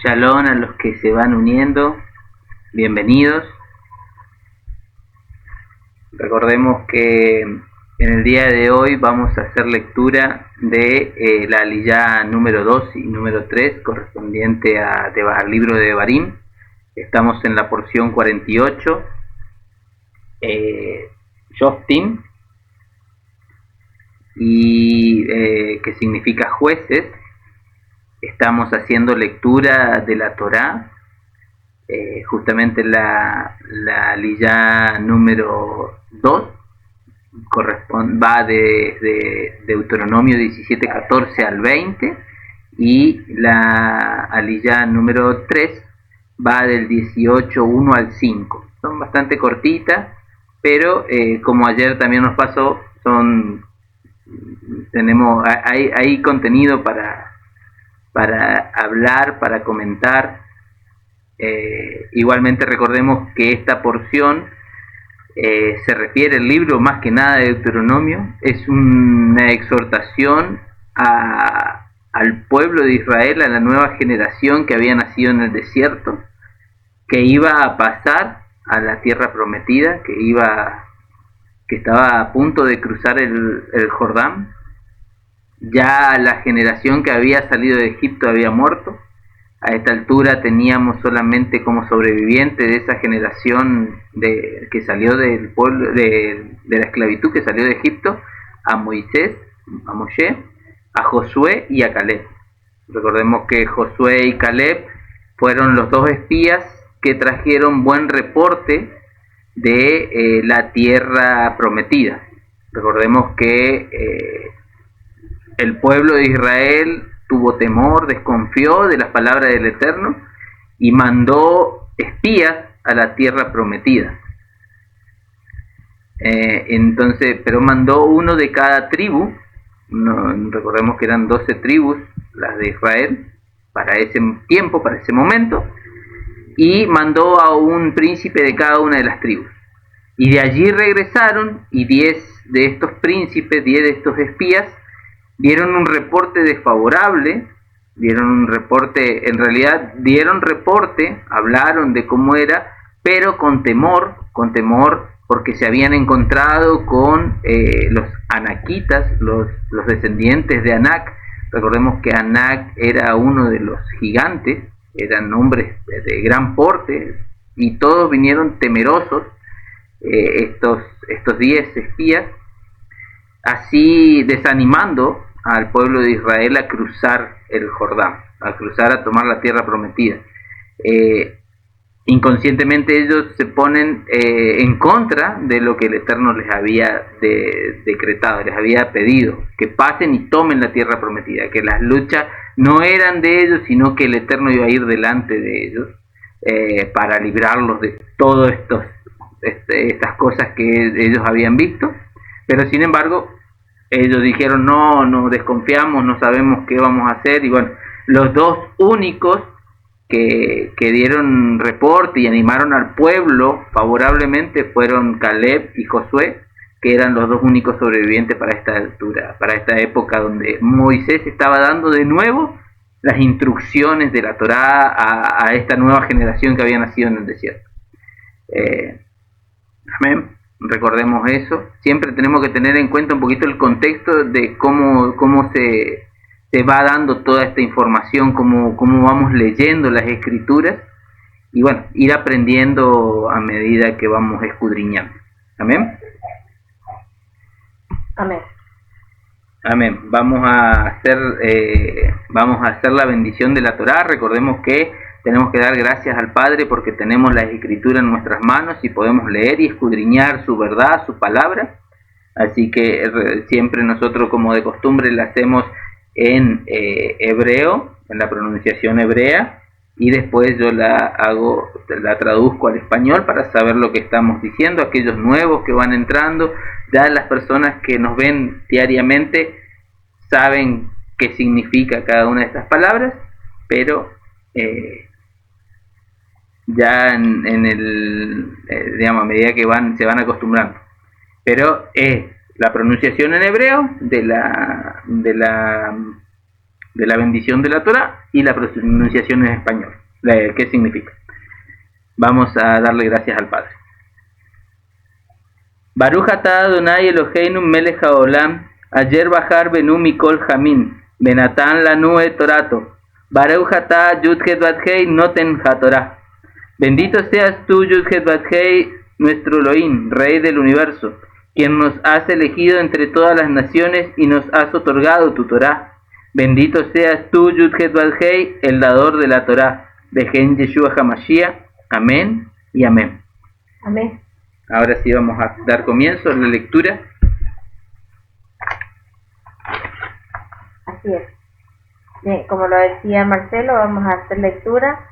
Shalom a los que se van uniendo, bienvenidos. Recordemos que en el día de hoy vamos a hacer lectura de la aliyá número 2 y número 3 correspondiente al libro de Devarim. Estamos en la porción 48, Shoftim, y que significa jueces. Estamos haciendo lectura de la Torá, justamente la aliyá número 2 va de Deuteronomio 17:14 al 20, y la aliyá número 3 va del 18:1 al 5. Son bastante cortitas, pero como ayer también nos pasó, hay contenido para hablar, para comentar. Igualmente recordemos que esta porción se refiere al libro más que nada de Deuteronomio. Es una exhortación al pueblo de Israel, a la nueva generación que había nacido en el desierto, que iba a pasar a la tierra prometida, que estaba a punto de cruzar el Jordán. Ya la generación que había salido de Egipto había muerto. A esta altura teníamos solamente como sobreviviente de esa generación que salió del pueblo de la esclavitud, que salió de Egipto, a Moisés, a Moshe, a Josué y a Caleb. Recordemos que Josué y Caleb fueron los dos espías que trajeron buen reporte de la tierra prometida. Recordemos que el pueblo de Israel tuvo temor, desconfió de las palabras del Eterno y mandó espías a la tierra prometida. Pero mandó uno de cada tribu. Recordemos que eran 12 tribus las de Israel para ese tiempo, para ese momento, y mandó a un príncipe de cada una de las tribus. Y de allí regresaron, y 10 de estos príncipes, 10 de estos espías, dieron un reporte desfavorable, dieron reporte, hablaron de cómo era, pero con temor, porque se habían encontrado con los anaquitas, los descendientes de Anak. Recordemos que Anak era uno de los gigantes, eran hombres de gran porte, y todos vinieron temerosos, estos 10 espías, así desanimando al pueblo de Israel a cruzar el Jordán, a tomar la tierra prometida. Inconscientemente ellos se ponen en contra de lo que el Eterno les había decretado, les había pedido, que pasen y tomen la tierra prometida, que las luchas no eran de ellos, sino que el Eterno iba a ir delante de ellos para librarlos de todas estas cosas que ellos habían visto. Pero sin embargo, ellos dijeron, no desconfiamos, no sabemos qué vamos a hacer. Y bueno, los dos únicos que dieron reporte y animaron al pueblo favorablemente fueron Caleb y Josué, que eran los dos únicos sobrevivientes para esta altura, para esta época donde Moisés estaba dando de nuevo las instrucciones de la Torá a esta nueva generación que había nacido en el desierto. Amén. Recordemos eso. Siempre tenemos que tener en cuenta un poquito el contexto de cómo se va dando toda esta información, cómo vamos leyendo las escrituras, y bueno, ir aprendiendo a medida que vamos escudriñando. Amén. Amén. Amén. Vamos a hacer la bendición de la Torá. Recordemos que tenemos que dar gracias al Padre porque tenemos la Escritura en nuestras manos y podemos leer y escudriñar su verdad, su palabra. Así que siempre nosotros, como de costumbre, la hacemos en hebreo, en la pronunciación hebrea, y después yo la traduzco al español para saber lo que estamos diciendo. Aquellos nuevos que van entrando, ya las personas que nos ven diariamente saben qué significa cada una de estas palabras, pero ya a medida que se van acostumbrando. Pero la pronunciación en hebreo de la bendición de la Torah y la pronunciación en español. ¿Qué significa? Vamos a darle gracias al Padre. Baruch atah Adonai Eloheinu melech haolam, ayer bahar benu mikol jamin, benatan lanu et torato, Baruch atah Yud-Het Bat-Hei noten hatorah. Bendito seas tú, Yud-Het Bat-Hei, nuestro Elohim, Rey del universo, quien nos has elegido entre todas las naciones y nos has otorgado tu Torah. Bendito seas tú, Yud-Het Bat-Hei, el dador de la Torah. Bejen Yeshua HaMashiach. Amén y amén. Amén. Ahora sí vamos a dar comienzo a la lectura. Así es. Bien, como lo decía Marcelo, vamos a hacer lectura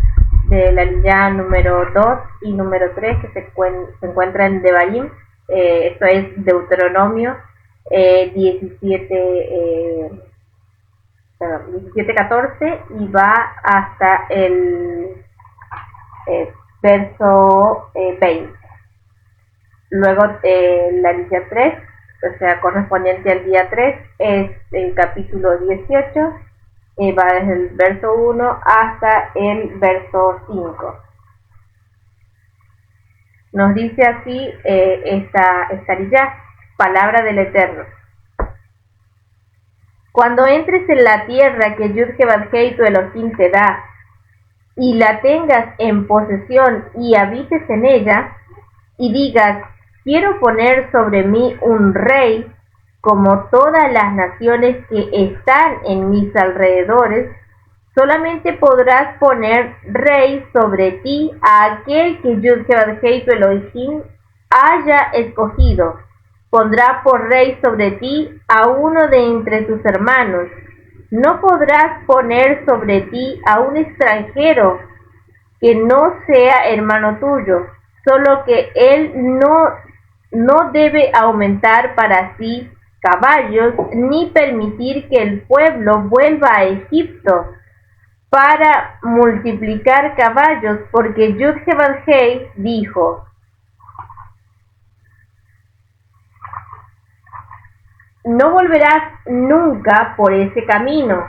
de la aliyá número 2 y número 3 que se encuentra en Devarim. Esto es Deuteronomio 17:14 y va hasta el verso 20. Luego la aliyá 3, o sea, correspondiente al día 3, es el capítulo 18, va desde el verso 1 hasta el verso 5. Nos dice así esta aliyá, palabra del Eterno. Cuando entres en la tierra que Yud-Het Bat-Hei tu Elohim te da, y la tengas en posesión y habites en ella, y digas, quiero poner sobre mí un rey, como todas las naciones que están en mis alrededores, solamente podrás poner rey sobre ti a aquel que Yud-Het Bat-Hei tu Elohim haya escogido. Pondrá por rey sobre ti a uno de entre tus hermanos. No podrás poner sobre ti a un extranjero que no sea hermano tuyo, solo que él no debe aumentar para sí caballos, ni permitir que el pueblo vuelva a Egipto para multiplicar caballos, porque Yud-Het Bat-Hei dijo, no volverás nunca por ese camino,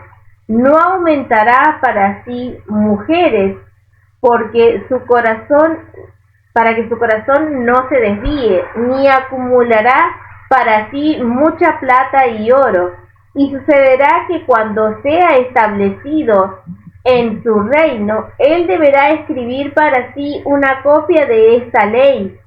no aumentará para sí mujeres, para que su corazón no se desvíe, ni acumulará para sí mucha plata y oro, y sucederá que cuando sea establecido en su reino, él deberá escribir para sí una copia de esta ley,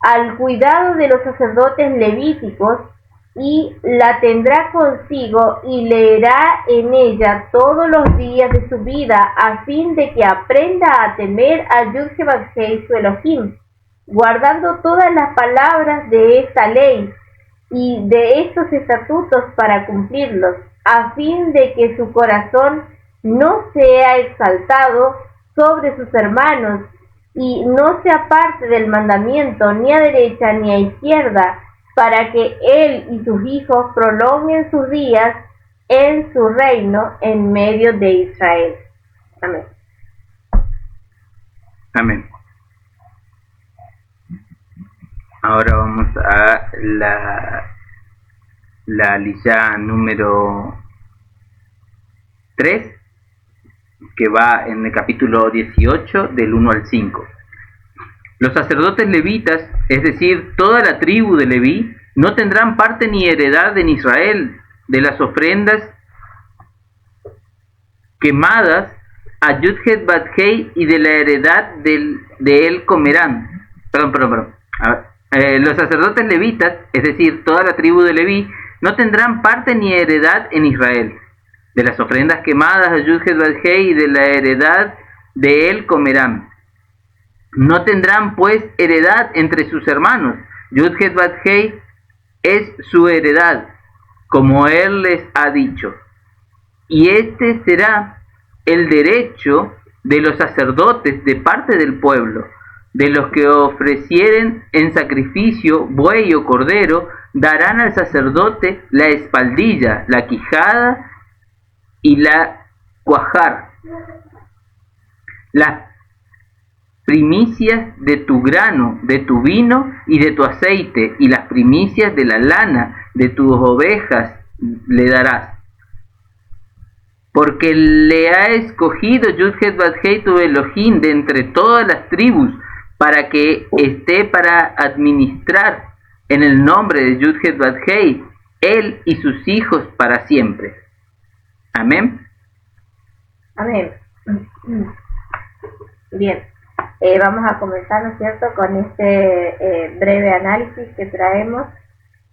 al cuidado de los sacerdotes levíticos, y la tendrá consigo y leerá en ella todos los días de su vida, a fin de que aprenda a temer a Yud-Het Bat-Hei su Elohim, guardando todas las palabras de esta ley y de estos estatutos para cumplirlos, a fin de que su corazón no sea exaltado sobre sus hermanos y no se aparte del mandamiento ni a derecha ni a izquierda, para que él y sus hijos prolonguen sus días en su reino en medio de Israel. Amén. Amén. Ahora vamos a la aliyá número 3, que va en el capítulo 18, del 1 al 5. Los sacerdotes levitas, es decir, toda la tribu de Leví, no tendrán parte ni heredad en Israel de las ofrendas quemadas a Yud-Het Bat-Hei y de la heredad de él comerán. Perdón. Los sacerdotes levitas, es decir, toda la tribu de Leví, no tendrán parte ni heredad en Israel de las ofrendas quemadas a Yud-Het Bat-Hei y de la heredad de él comerán. No tendrán pues heredad entre sus hermanos. Yud-Het Bat-Hei es su heredad, como él les ha dicho. Y este será el derecho de los sacerdotes de parte del pueblo, de los que ofrecieren en sacrificio buey o cordero, darán al sacerdote la espaldilla, la quijada y la cuajar. Las primicias de tu grano, de tu vino y de tu aceite, y las primicias de la lana de tus ovejas le darás. Porque le ha escogido Yud-Het Bat-Hei tu Elohim de entre todas las tribus para que esté para administrar en el nombre de Yud-Het Bat-Hei, él y sus hijos para siempre. Amén. Amén. Bien, vamos a comenzar, ¿no es cierto?, con este breve análisis que traemos.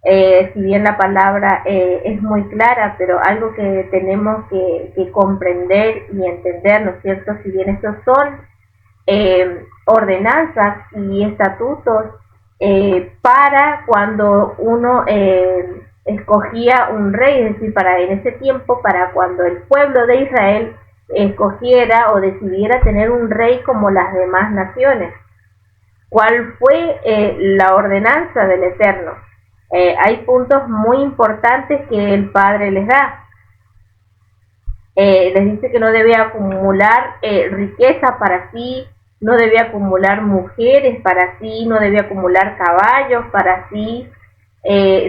Si bien la palabra es muy clara, pero algo que tenemos que comprender y entender, ¿no es cierto?, si bien estos son ordenanzas y estatutos para cuando uno escogía un rey, es decir, para en ese tiempo, para cuando el pueblo de Israel escogiera o decidiera tener un rey como las demás naciones. ¿Cuál fue la ordenanza del Eterno? Hay puntos muy importantes que el Padre les da. Les dice que no debe acumular riqueza para sí, no debe acumular mujeres para sí, no debe acumular caballos para sí.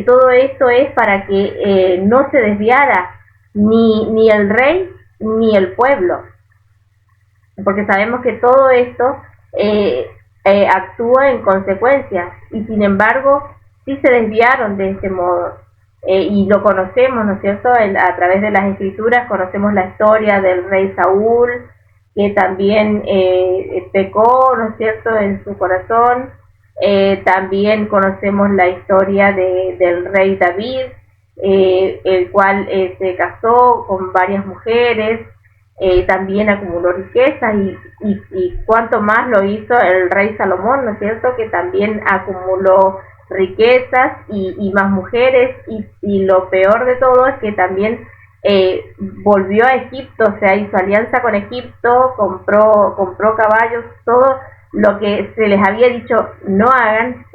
Todo esto es para que no se desviara ni el rey ni el pueblo, porque sabemos que todo esto actúa en consecuencia, y sin embargo sí se desviaron de este modo, y lo conocemos, ¿no es cierto?, a través de las escrituras conocemos la historia del rey Saúl, que también pecó, ¿no es cierto?, en su corazón. También conocemos la historia del rey David, el cual se casó con varias mujeres, también acumuló riqueza, y cuanto más lo hizo el rey Salomón, ¿no es cierto?, que también acumuló riquezas y más mujeres, y lo peor de todo es que también volvió a Egipto, o sea, hizo alianza con Egipto, compró caballos, todo lo que se les había dicho no hagan,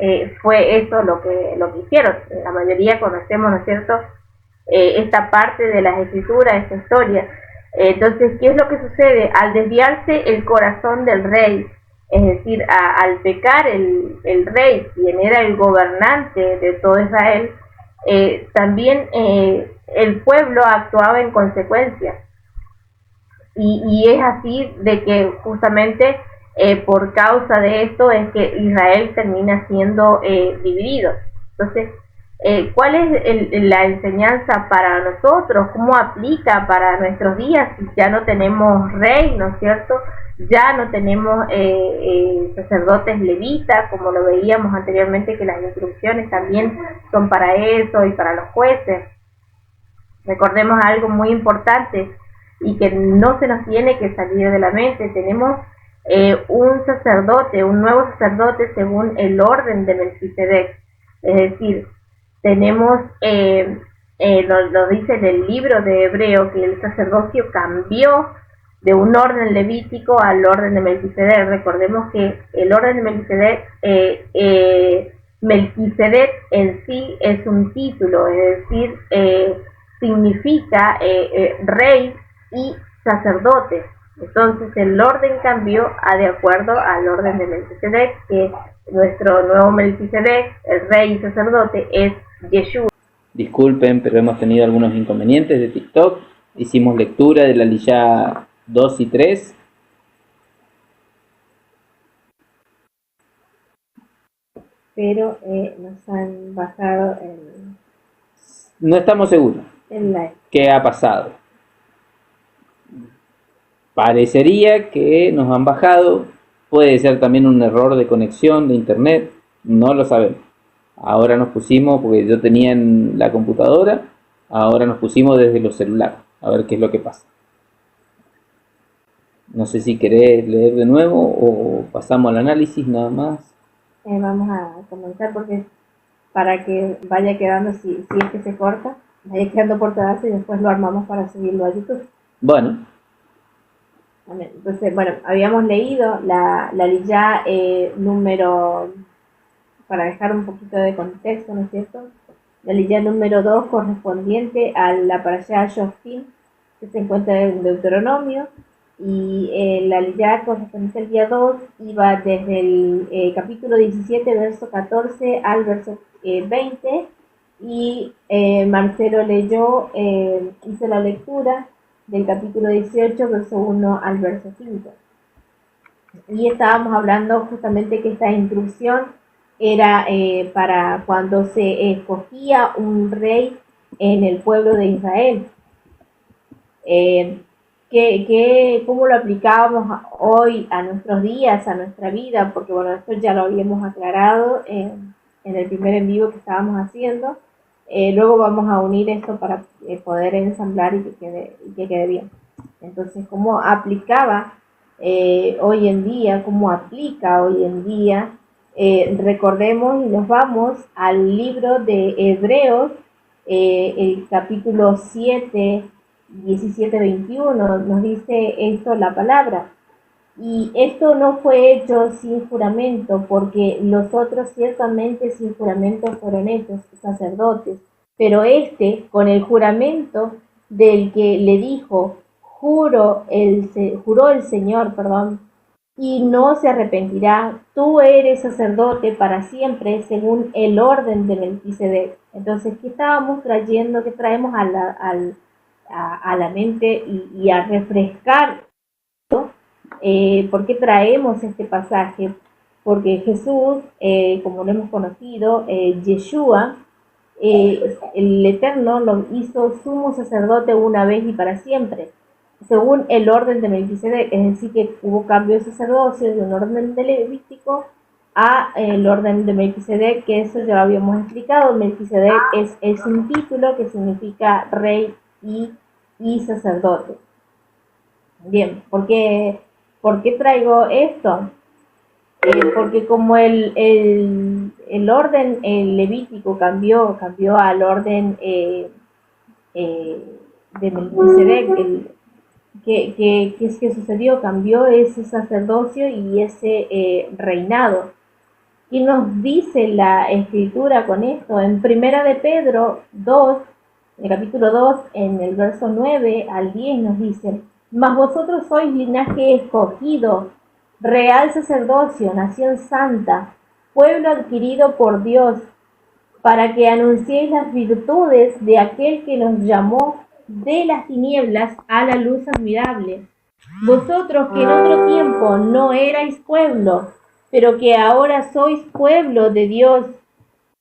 fue eso lo que hicieron. La mayoría conocemos, ¿no es cierto?, esta parte de las escrituras, esta historia. Entonces, ¿qué es lo que sucede? Al desviarse el corazón del rey, es decir, al pecar el rey, quien era el gobernante de todo Israel, también el pueblo actuaba en consecuencia. Y es así de que justamente por causa de esto es que Israel termina siendo dividido. Entonces, ¿cuál es la enseñanza para nosotros? ¿Cómo aplica para nuestros días? Ya no tenemos rey, ¿no es cierto? Ya no tenemos sacerdotes levitas, como lo veíamos anteriormente, que las instrucciones también son para eso, y para los jueces. Recordemos algo muy importante y que no se nos tiene que salir de la mente. Tenemos un sacerdote, un nuevo sacerdote según el orden de Melquisedec. Es decir, tenemos, lo dice en el libro de Hebreo, que el sacerdocio cambió de un orden levítico al orden de Melquisedec. Recordemos que el orden de Melquisedec en sí es un título, es decir, significa rey y sacerdote. Entonces el orden cambió de acuerdo al orden de Melquisedec, que nuestro nuevo Melquisedec, el rey y sacerdote, es Yeshua. Disculpen, pero hemos tenido algunos inconvenientes de TikTok. Hicimos lectura de la Liyá 2 y 3. Pero nos han bajado el... No estamos seguros qué ha pasado. Parecería que nos han bajado. Puede ser también un error de conexión de internet. No lo sabemos. Ahora nos pusimos, porque yo tenía en la computadora, ahora nos pusimos desde los celulares. A ver qué es lo que pasa. No sé si querés leer de nuevo o pasamos al análisis nada más. Vamos a comenzar porque para que vaya quedando, si es que se corta, vaya quedando por pedazos y después lo armamos para subirlo a YouTube. Bueno. Entonces, bueno, habíamos leído la Liyá número, para dejar un poquito de contexto, ¿no es cierto? La Liyá número 2 correspondiente a la Parashá Shoftim, que se encuentra en Deuteronomio, y la Liyá correspondiente al día 2 iba desde el capítulo 17, verso 14 al verso 20, y Marcelo hizo la lectura del capítulo 18, verso 1 al verso 5. Y estábamos hablando justamente que esta instrucción era para cuando se escogía un rey en el pueblo de Israel. ¿Cómo lo aplicábamos hoy a nuestros días, a nuestra vida? Porque bueno, esto ya lo habíamos aclarado en el primer en vivo que estábamos haciendo. Luego vamos a unir esto para poder ensamblar y que quede bien. Entonces, ¿cómo aplicaba hoy en día? ¿Cómo aplica hoy en día? Recordemos y nos vamos al libro de Hebreos, el capítulo 7, 17-21, nos dice esto la palabra. Y esto no fue hecho sin juramento, porque los otros ciertamente sin juramento fueron hechos sacerdotes, pero este con el juramento del que le dijo, juró el Señor, y no se arrepentirá, tú eres sacerdote para siempre según el orden de Melquisedec. Entonces, ¿qué estábamos trayendo? ¿Qué traemos a la mente y a refrescar? ¿Por qué traemos este pasaje? Porque Jesús, como lo hemos conocido, Yeshua, el Eterno lo hizo sumo sacerdote una vez y para siempre, según el orden de Melquisedec, es decir, que hubo cambio de sacerdocio de un orden de Levítico a el orden de Melquisedec, que eso ya lo habíamos explicado. Melquisedec es un título que significa rey y sacerdote. Bien, ¿por qué traigo esto? Porque como el orden levítico cambió al orden de Melquisedec, ¿qué sucedió? Cambió ese sacerdocio y ese reinado. ¿Qué nos dice la escritura con esto? En Primera de Pedro 2, en el capítulo 2, en el verso 9 al 10 nos dice: mas vosotros sois linaje escogido, real sacerdocio, nación santa, pueblo adquirido por Dios, para que anunciéis las virtudes de aquel que nos llamó de las tinieblas a la luz admirable. Vosotros que en otro tiempo no erais pueblo, pero que ahora sois pueblo de Dios,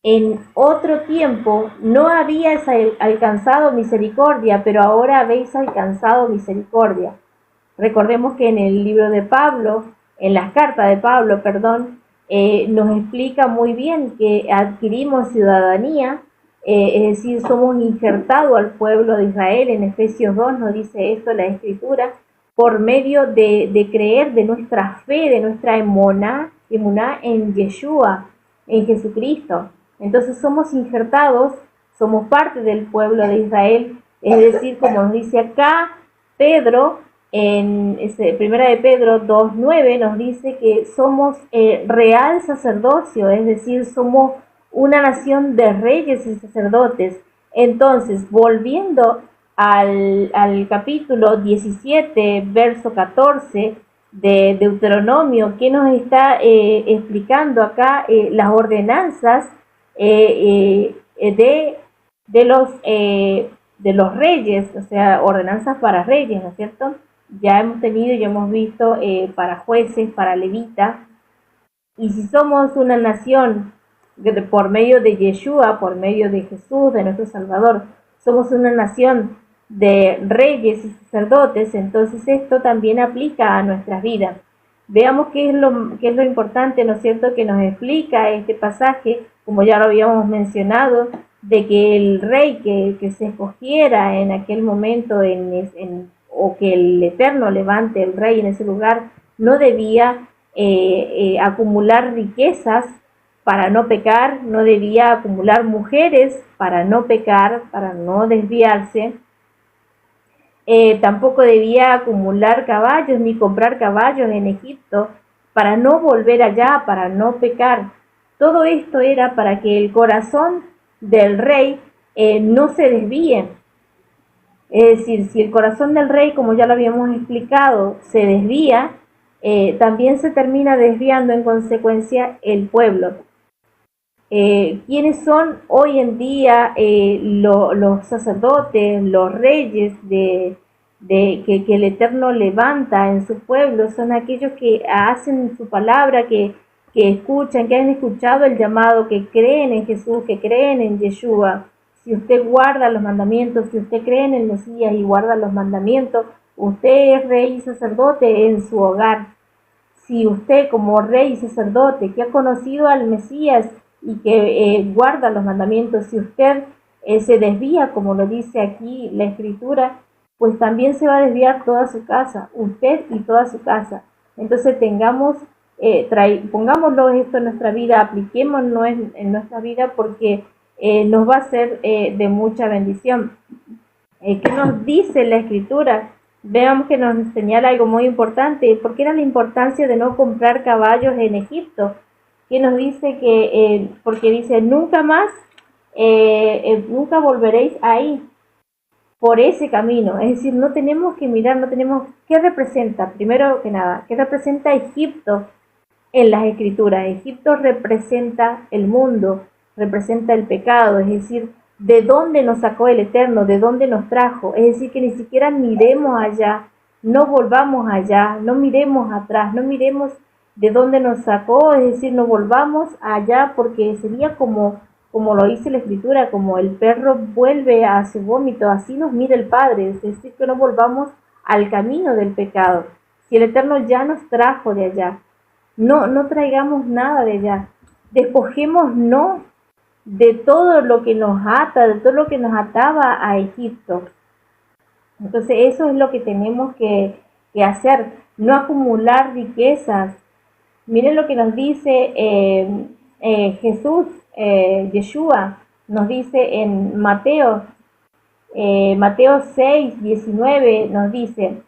en otro tiempo no habíais alcanzado misericordia, pero ahora habéis alcanzado misericordia. Recordemos que en el libro de Pablo, en las cartas de Pablo, nos explica muy bien que adquirimos ciudadanía, es decir, somos injertados al pueblo de Israel. En Efesios 2 nos dice esto la Escritura, por medio de creer, de nuestra fe, de nuestra emuná en Yeshua, en Jesucristo. Entonces somos injertados, somos parte del pueblo de Israel, es decir, como nos dice acá Pedro, en Primera de Pedro 2:9 nos dice que somos real sacerdocio, es decir, somos una nación de reyes y sacerdotes. Entonces, volviendo al capítulo 17, verso 14 de Deuteronomio, que nos está explicando acá las ordenanzas de los reyes, o sea, ordenanzas para reyes, ¿no es cierto? Ya hemos visto para jueces, para levitas. Y si somos una nación por medio de Yeshua, por medio de Jesús, de nuestro Salvador, somos una nación de reyes y sacerdotes, entonces esto también aplica a nuestras vidas. Veamos qué es lo importante, ¿no es cierto?, que nos explica este pasaje, como ya lo habíamos mencionado, de que el rey que se escogiera en aquel momento o que el Eterno levante el rey en ese lugar, no debía acumular riquezas para no pecar, no debía acumular mujeres para no pecar, para no desviarse, tampoco debía acumular caballos ni comprar caballos en Egipto para no volver allá, para no pecar. Todo esto era para que el corazón del rey no se desvíe. Es decir, si el corazón del rey, como ya lo habíamos explicado, se desvía, también se termina desviando en consecuencia el pueblo. ¿Quiénes son hoy en día los sacerdotes, los reyes que el Eterno levanta en su pueblo? Son aquellos que hacen su palabra, que escuchan, que han escuchado el llamado, que creen en Jesús, que creen en Yeshua. Si usted guarda los mandamientos, si usted cree en el Mesías y guarda los mandamientos, usted es rey y sacerdote en su hogar. Si usted como rey y sacerdote que ha conocido al Mesías y que guarda los mandamientos, si usted se desvía, como lo dice aquí la Escritura, pues también se va a desviar toda su casa, usted y toda su casa. Entonces pongámoslo esto en nuestra vida, apliquémoslo en nuestra vida, porque nos va a ser de mucha bendición. ¿Qué nos dice la Escritura? Veamos que nos señala algo muy importante, porque era la importancia de no comprar caballos en Egipto, que nos dice que, porque dice, nunca más, nunca volveréis ahí, por ese camino. Es decir, no tenemos que mirar, no tenemos, ¿qué representa? Primero que nada, ¿qué representa Egipto en las Escrituras? Egipto representa el mundo, representa el pecado, es decir, de dónde nos sacó el Eterno, de dónde nos trajo. Es decir, que ni siquiera miremos allá, no volvamos allá, no miremos atrás, no miremos de dónde nos sacó, es decir, no volvamos allá, porque sería como lo dice la Escritura, como el perro vuelve a su vómito, así nos mira el Padre, es decir, que no volvamos al camino del pecado. Si el Eterno ya nos trajo de allá, no traigamos nada de allá, despojémonos de todo lo que nos ata, de todo lo que nos ataba a Egipto. Entonces eso es lo que tenemos que hacer, no acumular riquezas. Miren lo que nos dice Jesús, Yeshua, nos dice en Mateo 6, 19, nos dice,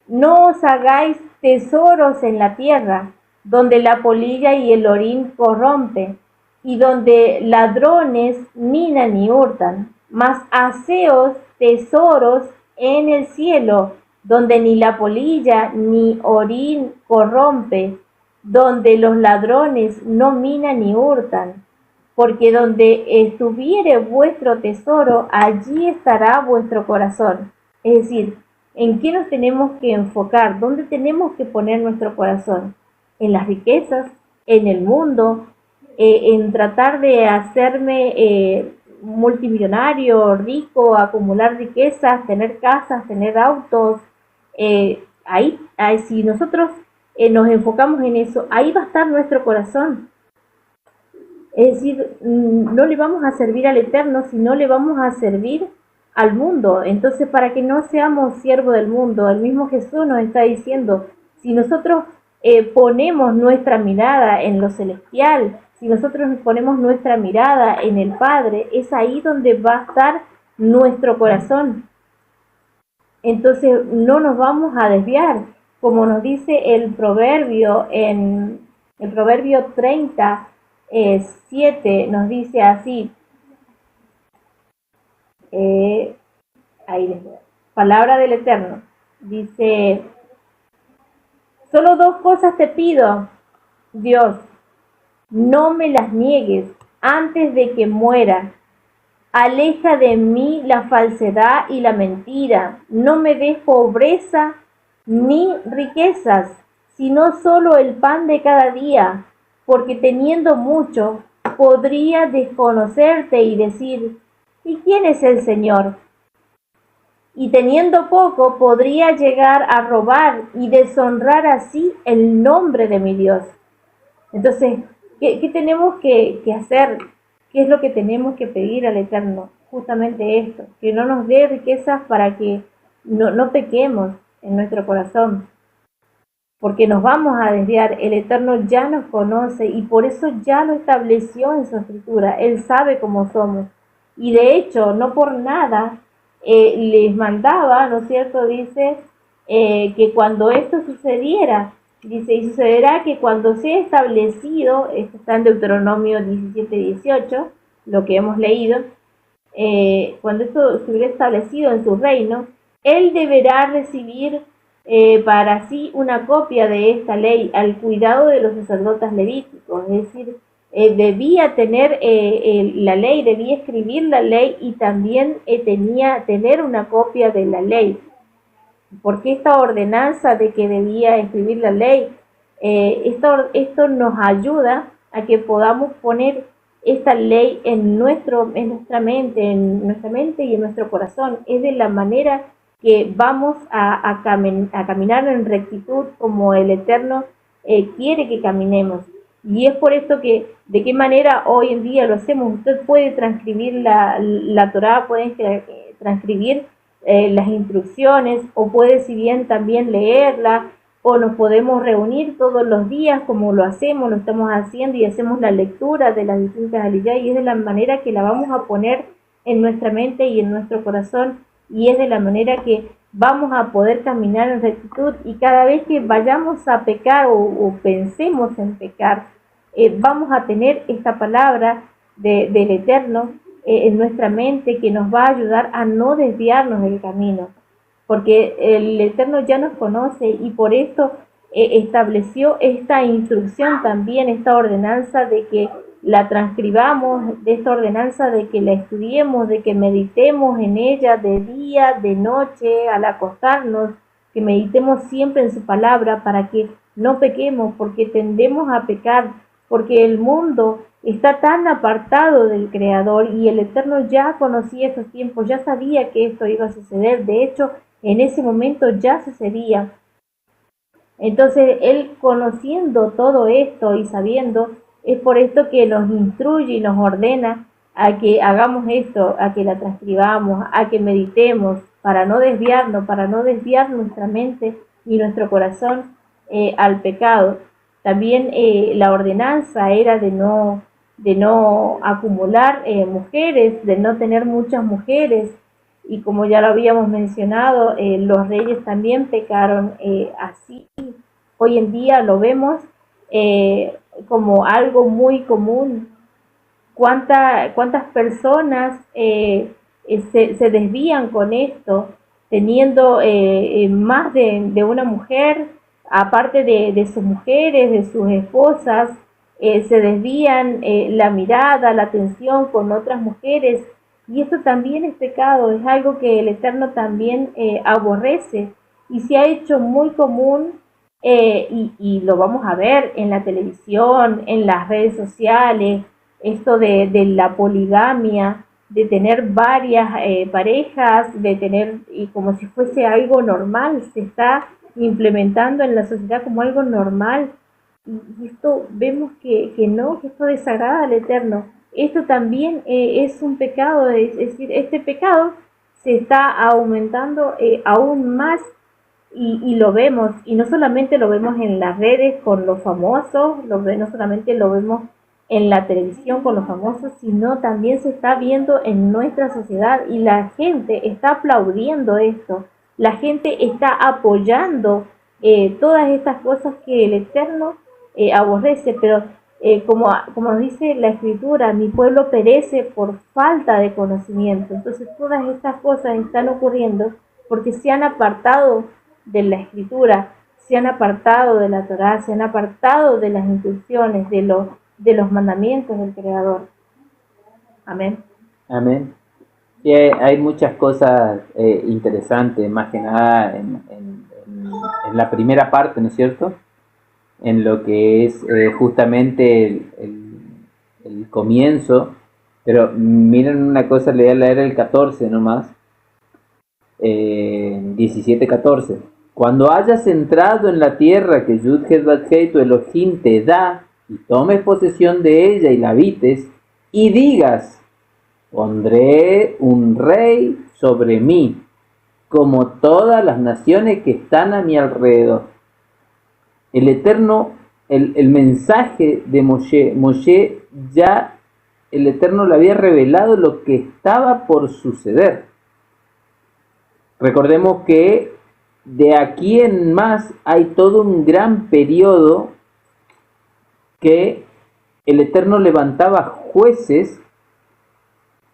no os hagáis tesoros en la tierra, donde la polilla y el orín corrompen, y donde ladrones minan y hurtan, mas haceos tesoros en el cielo, donde ni la polilla ni orín corrompe, donde los ladrones no minan ni hurtan, porque donde estuviere vuestro tesoro, allí estará vuestro corazón. Es decir, ¿en qué nos tenemos que enfocar? ¿Dónde tenemos que poner nuestro corazón? ¿En las riquezas? ¿En el mundo? ¿En tratar de hacerme multimillonario, rico, acumular riquezas, tener casas, tener autos? Ahí, si nosotros nos enfocamos en eso, ahí va a estar nuestro corazón. Es decir, no le vamos a servir al Eterno, sino le vamos a servir al mundo. Entonces, para que no seamos siervos del mundo, el mismo Jesús nos está diciendo, si nosotros ponemos nuestra mirada en lo celestial, si nosotros ponemos nuestra mirada en el Padre, es ahí donde va a estar nuestro corazón. Entonces, no nos vamos a desviar, como nos dice el proverbio en el proverbio 30, 7, nos dice así, palabra del Eterno, dice, solo dos cosas te pido, Dios, no me las niegues antes de que muera. Aleja de mí la falsedad y la mentira. No me des pobreza ni riquezas, sino solo el pan de cada día, porque teniendo mucho, podría desconocerte y decir, ¿y quién es el Señor? Y teniendo poco, podría llegar a robar y deshonrar así el nombre de mi Dios. Entonces, ¿qué tenemos que hacer? ¿Qué es lo que tenemos que pedir al Eterno? Justamente esto, que no nos dé riquezas para que no pequemos en nuestro corazón, porque nos vamos a desviar. El Eterno ya nos conoce y por eso ya lo estableció en su Escritura. Él sabe cómo somos y de hecho no por nada les mandaba, ¿no es cierto? Dice que cuando esto sucediera, dice, y sucederá que cuando sea establecido, esto está en Deuteronomio 17, 18, lo que hemos leído, cuando esto se hubiera establecido en su reino, él deberá recibir para sí una copia de esta ley al cuidado de los sacerdotes levíticos, es decir, debía tener la ley, debía escribir la ley y también tener una copia de la ley. Porque esta ordenanza de que debía escribir la ley, esto nos ayuda a que podamos poner esta ley en nuestra mente y en nuestro corazón. Es de la manera que vamos a caminar en rectitud como el Eterno quiere que caminemos. Y es por esto que, de qué manera hoy en día lo hacemos. Usted puede transcribir la Torá, puede transcribir las instrucciones, o puede si bien también leerla, o nos podemos reunir todos los días como lo hacemos, lo estamos haciendo, y hacemos la lectura de las distintas aliyá, y es de la manera que la vamos a poner en nuestra mente y en nuestro corazón, y es de la manera que vamos a poder caminar en rectitud. Y cada vez que vayamos a pecar o pensemos en pecar, vamos a tener esta palabra del Eterno en nuestra mente, que nos va a ayudar a no desviarnos del camino, porque el Eterno ya nos conoce, y por esto estableció esta instrucción también, esta ordenanza de que la transcribamos, de esta ordenanza de que la estudiemos, de que meditemos en ella de día, de noche, al acostarnos, que meditemos siempre en su palabra para que no pequemos, porque tendemos a pecar, porque el mundo está tan apartado del Creador, y el Eterno ya conocía esos tiempos, ya sabía que esto iba a suceder. De hecho, en ese momento ya sucedía. Entonces, Él, conociendo todo esto y sabiendo, es por esto que nos instruye y nos ordena a que hagamos esto, a que la transcribamos, a que meditemos, para no desviarnos, para no desviar nuestra mente y nuestro corazón al pecado. También la ordenanza era de no acumular mujeres, de no tener muchas mujeres, y como ya lo habíamos mencionado, los reyes también pecaron así. Hoy en día lo vemos como algo muy común. ¿Cuántas personas se desvían con esto, teniendo más de una mujer, aparte de sus mujeres, de sus esposas? Se desvían la mirada, la atención con otras mujeres, y esto también es pecado, es algo que el Eterno también aborrece, y se ha hecho muy común, y lo vamos a ver en la televisión, en las redes sociales, esto de la poligamia, de tener varias parejas, de tener, y como si fuese algo normal, se está implementando en la sociedad como algo normal. Y esto vemos que no, que esto desagrada al Eterno. Esto también es un pecado, es decir, este pecado se está aumentando aún más, y lo vemos, y no solamente lo vemos en las redes con los famosos, no solamente lo vemos en la televisión con los famosos, sino también se está viendo en nuestra sociedad, y la gente está aplaudiendo esto, la gente está apoyando todas estas cosas que el Eterno aborrece. Pero como dice la Escritura, mi pueblo perece por falta de conocimiento. Entonces todas estas cosas están ocurriendo porque se han apartado de la Escritura, se han apartado de la Torá, se han apartado de las instrucciones, de los mandamientos del Creador. Amén. Amén. Sí, hay muchas cosas interesantes, más que nada en la primera parte, ¿no es cierto? En lo que es justamente el comienzo. Pero miren una cosa, le voy a leer el 14 nomás, 17-14. Cuando hayas entrado en la tierra que Yud-Heh-Vav-Heh tu Elohim te da, y tomes posesión de ella y la habites, y digas: pondré un rey sobre mí, como todas las naciones que están a mi alrededor. El Eterno, el mensaje de Moshe, ya el Eterno le había revelado lo que estaba por suceder. Recordemos que de aquí en más hay todo un gran periodo que el Eterno levantaba jueces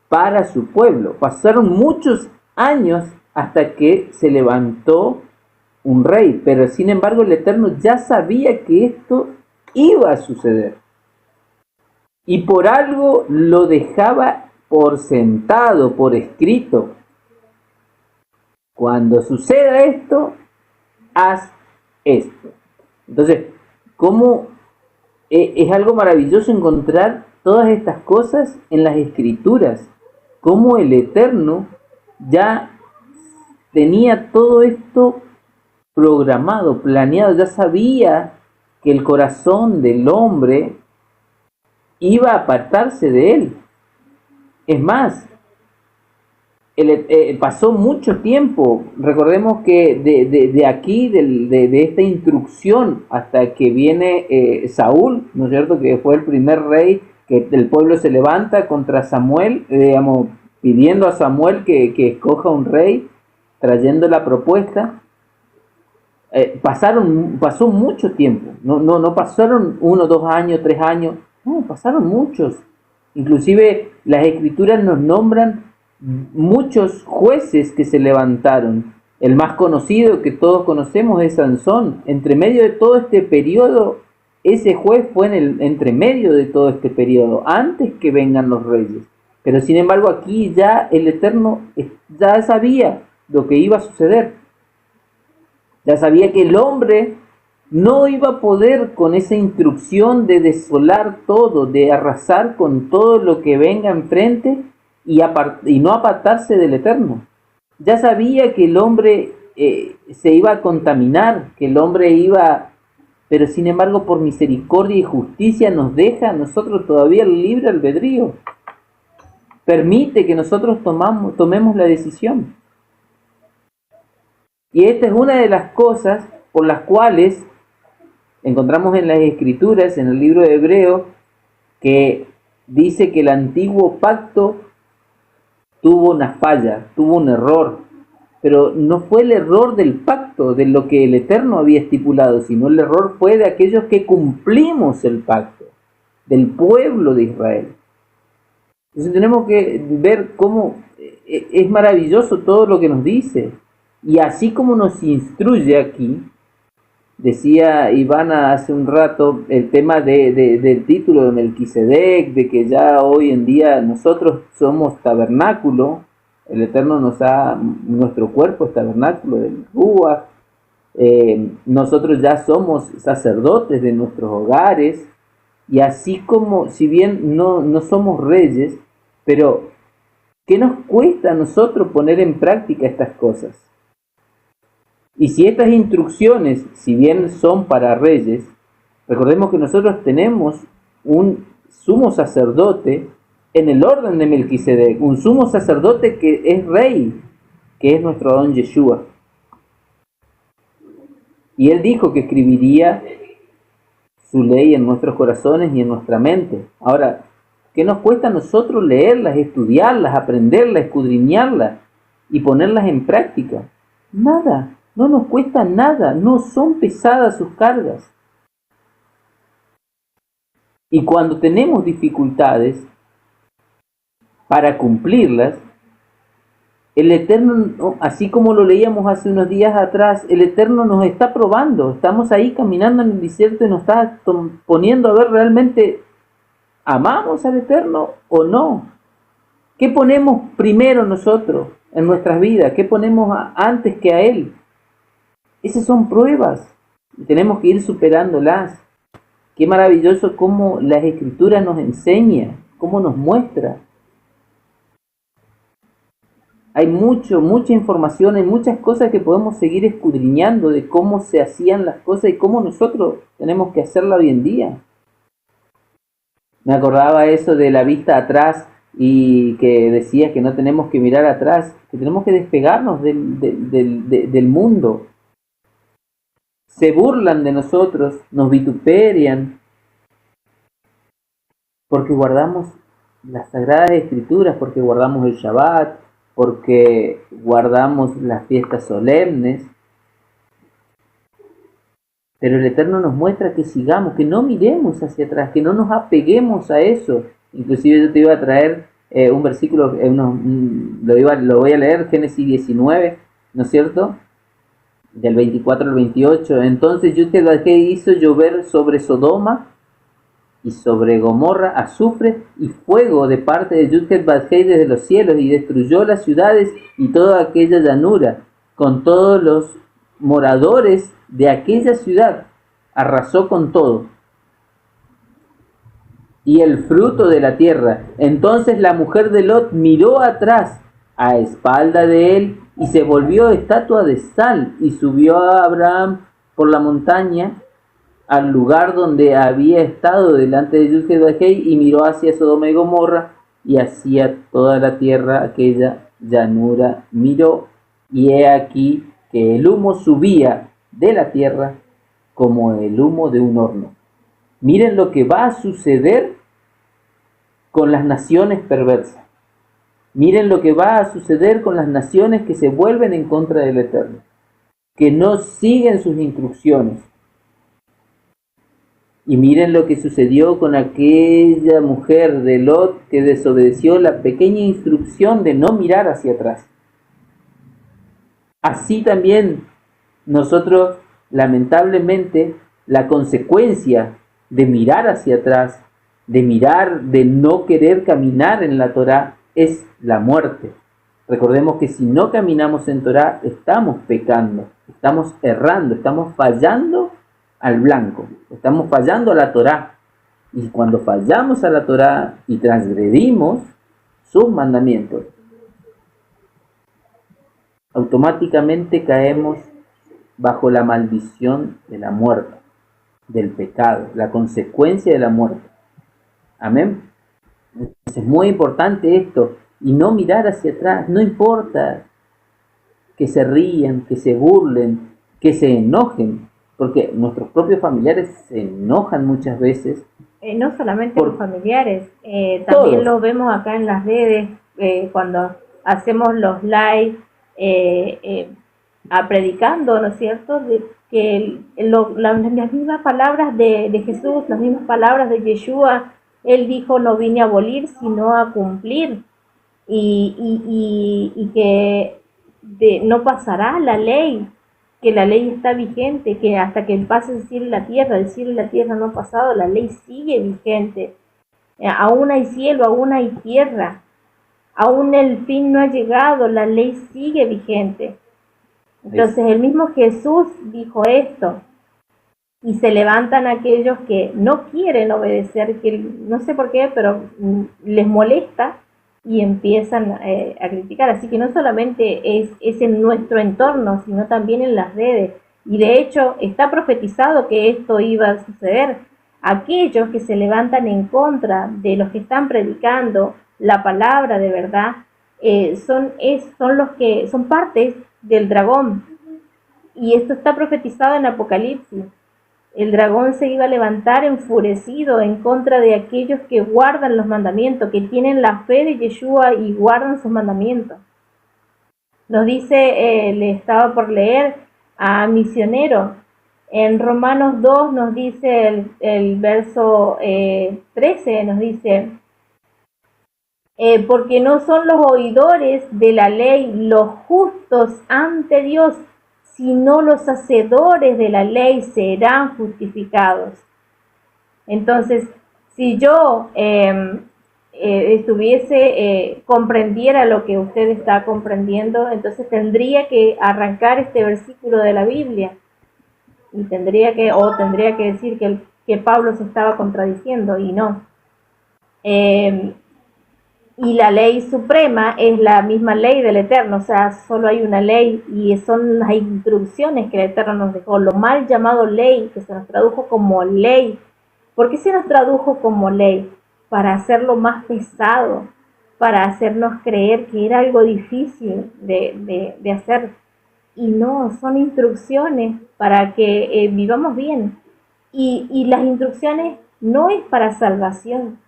para su pueblo. Pasaron muchos años hasta que se levantó un rey, pero sin embargo el Eterno ya sabía que esto iba a suceder. y por algo lo dejaba por sentado, por escrito. Cuando suceda esto, haz esto. Entonces, ¿cómo es algo maravilloso encontrar todas estas cosas en las Escrituras? Cómo el Eterno ya tenía todo esto programado, planeado, ya sabía que el corazón del hombre iba a apartarse de él. Es más, pasó mucho tiempo. Recordemos que de aquí, de esta instrucción, hasta que viene Saúl, ¿no es cierto?, que fue el primer rey, que el pueblo se levanta contra Samuel, digamos, pidiendo a Samuel que escoja un rey, trayendo la propuesta. Pasó mucho tiempo, no pasaron 1, 2 años, 3 años, no, pasaron muchos. Inclusive las Escrituras nos nombran muchos jueces que se levantaron. El más conocido que todos conocemos es Sansón. Entre medio de todo este periodo, ese juez fue entre medio de todo este periodo, antes que vengan los reyes. Pero sin embargo aquí ya el Eterno ya sabía lo que iba a suceder. Ya sabía que el hombre no iba a poder con esa instrucción de desolar todo, de arrasar con todo lo que venga enfrente y no apartarse del Eterno. Ya sabía que el hombre se iba a contaminar, que el hombre iba, pero sin embargo por misericordia y justicia nos deja a nosotros todavía el libre albedrío. Permite que nosotros tomemos la decisión. Y esta es una de las cosas por las cuales encontramos en las Escrituras, en el libro de Hebreo, que dice que el antiguo pacto tuvo una falla, tuvo un error, pero no fue el error del pacto, de lo que el Eterno había estipulado, sino el error fue de aquellos que cumplimos el pacto, del pueblo de Israel. Entonces tenemos que ver cómo es maravilloso todo lo que nos dice. Y así como nos instruye aquí, decía Ivana hace un rato, el tema del título de Melquisedec, de que ya hoy en día nosotros somos tabernáculo, el Eterno nuestro cuerpo es tabernáculo del Ruach, nosotros ya somos sacerdotes de nuestros hogares, y así como, si bien no somos reyes, pero ¿qué nos cuesta a nosotros poner en práctica estas cosas? Y si estas instrucciones, si bien son para reyes, recordemos que nosotros tenemos un sumo sacerdote en el orden de Melquisedec, un sumo sacerdote que es rey, que es nuestro Adón Yeshua. Y él dijo que escribiría su ley en nuestros corazones y en nuestra mente. Ahora, ¿qué nos cuesta a nosotros leerlas, estudiarlas, aprenderlas, escudriñarlas y ponerlas en práctica? Nada. No nos cuesta nada, no son pesadas sus cargas. Y cuando tenemos dificultades para cumplirlas, el Eterno, así como lo leíamos hace unos días atrás, el Eterno nos está probando. Estamos ahí caminando en el desierto y nos está poniendo a ver realmente, ¿amamos al Eterno o no? ¿Qué ponemos primero nosotros en nuestras vidas? ¿Qué ponemos antes que a Él? Esas son pruebas y tenemos que ir superándolas. Qué maravilloso cómo las Escrituras nos enseña, cómo nos muestra. Hay mucha información, hay muchas cosas que podemos seguir escudriñando de cómo se hacían las cosas y cómo nosotros tenemos que hacerla hoy en día. Me acordaba eso de la vista atrás y que decía que no tenemos que mirar atrás, que tenemos que despegarnos del mundo. Se burlan de nosotros, nos vituperian, porque guardamos las Sagradas Escrituras, porque guardamos el Shabbat, porque guardamos las fiestas solemnes. Pero el Eterno nos muestra que sigamos, que no miremos hacia atrás, que no nos apeguemos a eso. Inclusive yo te iba a traer un versículo, lo voy a leer, Génesis 19, ¿no es cierto?, del 24 al 28. Entonces Yud-Heh-Vah-Heh hizo llover sobre Sodoma y sobre Gomorra azufre y fuego de parte de Yudhet-Badhei desde los cielos, y destruyó las ciudades y toda aquella llanura, con todos los moradores de aquella ciudad, arrasó con todo. Y el fruto de la tierra. Entonces la mujer de Lot miró atrás, a espalda de él, y se volvió estatua de sal, y subió a Abraham por la montaña, al lugar donde había estado delante de Yudhet-Badhei, y miró hacia Sodoma y Gomorra, y hacia toda la tierra, aquella llanura miró, y he aquí que el humo subía de la tierra como el humo de un horno. Miren lo que va a suceder con las naciones perversas. Miren lo que va a suceder con las naciones que se vuelven en contra del Eterno, que no siguen sus instrucciones. Y miren lo que sucedió con aquella mujer de Lot que desobedeció la pequeña instrucción de no mirar hacia atrás. Así también nosotros, lamentablemente, la consecuencia de mirar hacia atrás, de no querer caminar en la Torá, es la muerte. Recordemos que si no caminamos en Torá, estamos pecando, estamos errando, estamos fallando al blanco, estamos fallando a la Torá. Y cuando fallamos a la Torá y transgredimos sus mandamientos, automáticamente caemos bajo la maldición de la muerte, del pecado, la consecuencia de la muerte. Amén. Entonces es muy importante esto, y no mirar hacia atrás. No importa que se rían, que se burlen, que se enojen, porque nuestros propios familiares se enojan muchas veces. No solamente los familiares, también lo vemos acá en las redes, cuando hacemos los live, predicando, ¿no es cierto?, de que las mismas palabras de Jesús, las mismas palabras de Yeshua, él dijo: no vine a abolir sino a cumplir, y que no pasará la ley, que la ley está vigente, que hasta que pase el cielo y la tierra no ha pasado, la ley sigue vigente. Aún hay cielo, aún hay tierra, aún el fin no ha llegado, la ley sigue vigente. Entonces el mismo Jesús dijo esto, y se levantan aquellos que no quieren obedecer, que no sé por qué, pero les molesta, y empiezan a criticar. Así que no solamente es en nuestro entorno, sino también en las redes. Y de hecho está profetizado que esto iba a suceder. Aquellos que se levantan en contra de los que están predicando la palabra de verdad, son los que son partes del dragón. Y esto está profetizado en Apocalipsis. El dragón se iba a levantar enfurecido en contra de aquellos que guardan los mandamientos, que tienen la fe de Yeshua y guardan sus mandamientos. Nos dice, le estaba por leer a Misionero, en Romanos 2 nos dice el verso 13, nos dice: porque no son los oidores de la ley los justos ante Dios, sino los hacedores de la ley serán justificados. Entonces, si yo comprendiera lo que usted está comprendiendo, entonces tendría que arrancar este versículo de la Biblia, y tendría que decir que Pablo se estaba contradiciendo, y no. Y la ley suprema es la misma ley del Eterno, o sea, solo hay una ley, y son las instrucciones que el Eterno nos dejó. Lo mal llamado ley, que se nos tradujo como ley. ¿Por qué se nos tradujo como ley? Para hacerlo más pesado, para hacernos creer que era algo difícil de hacer. Y no, son instrucciones para que vivamos bien. Y las instrucciones no es para salvación,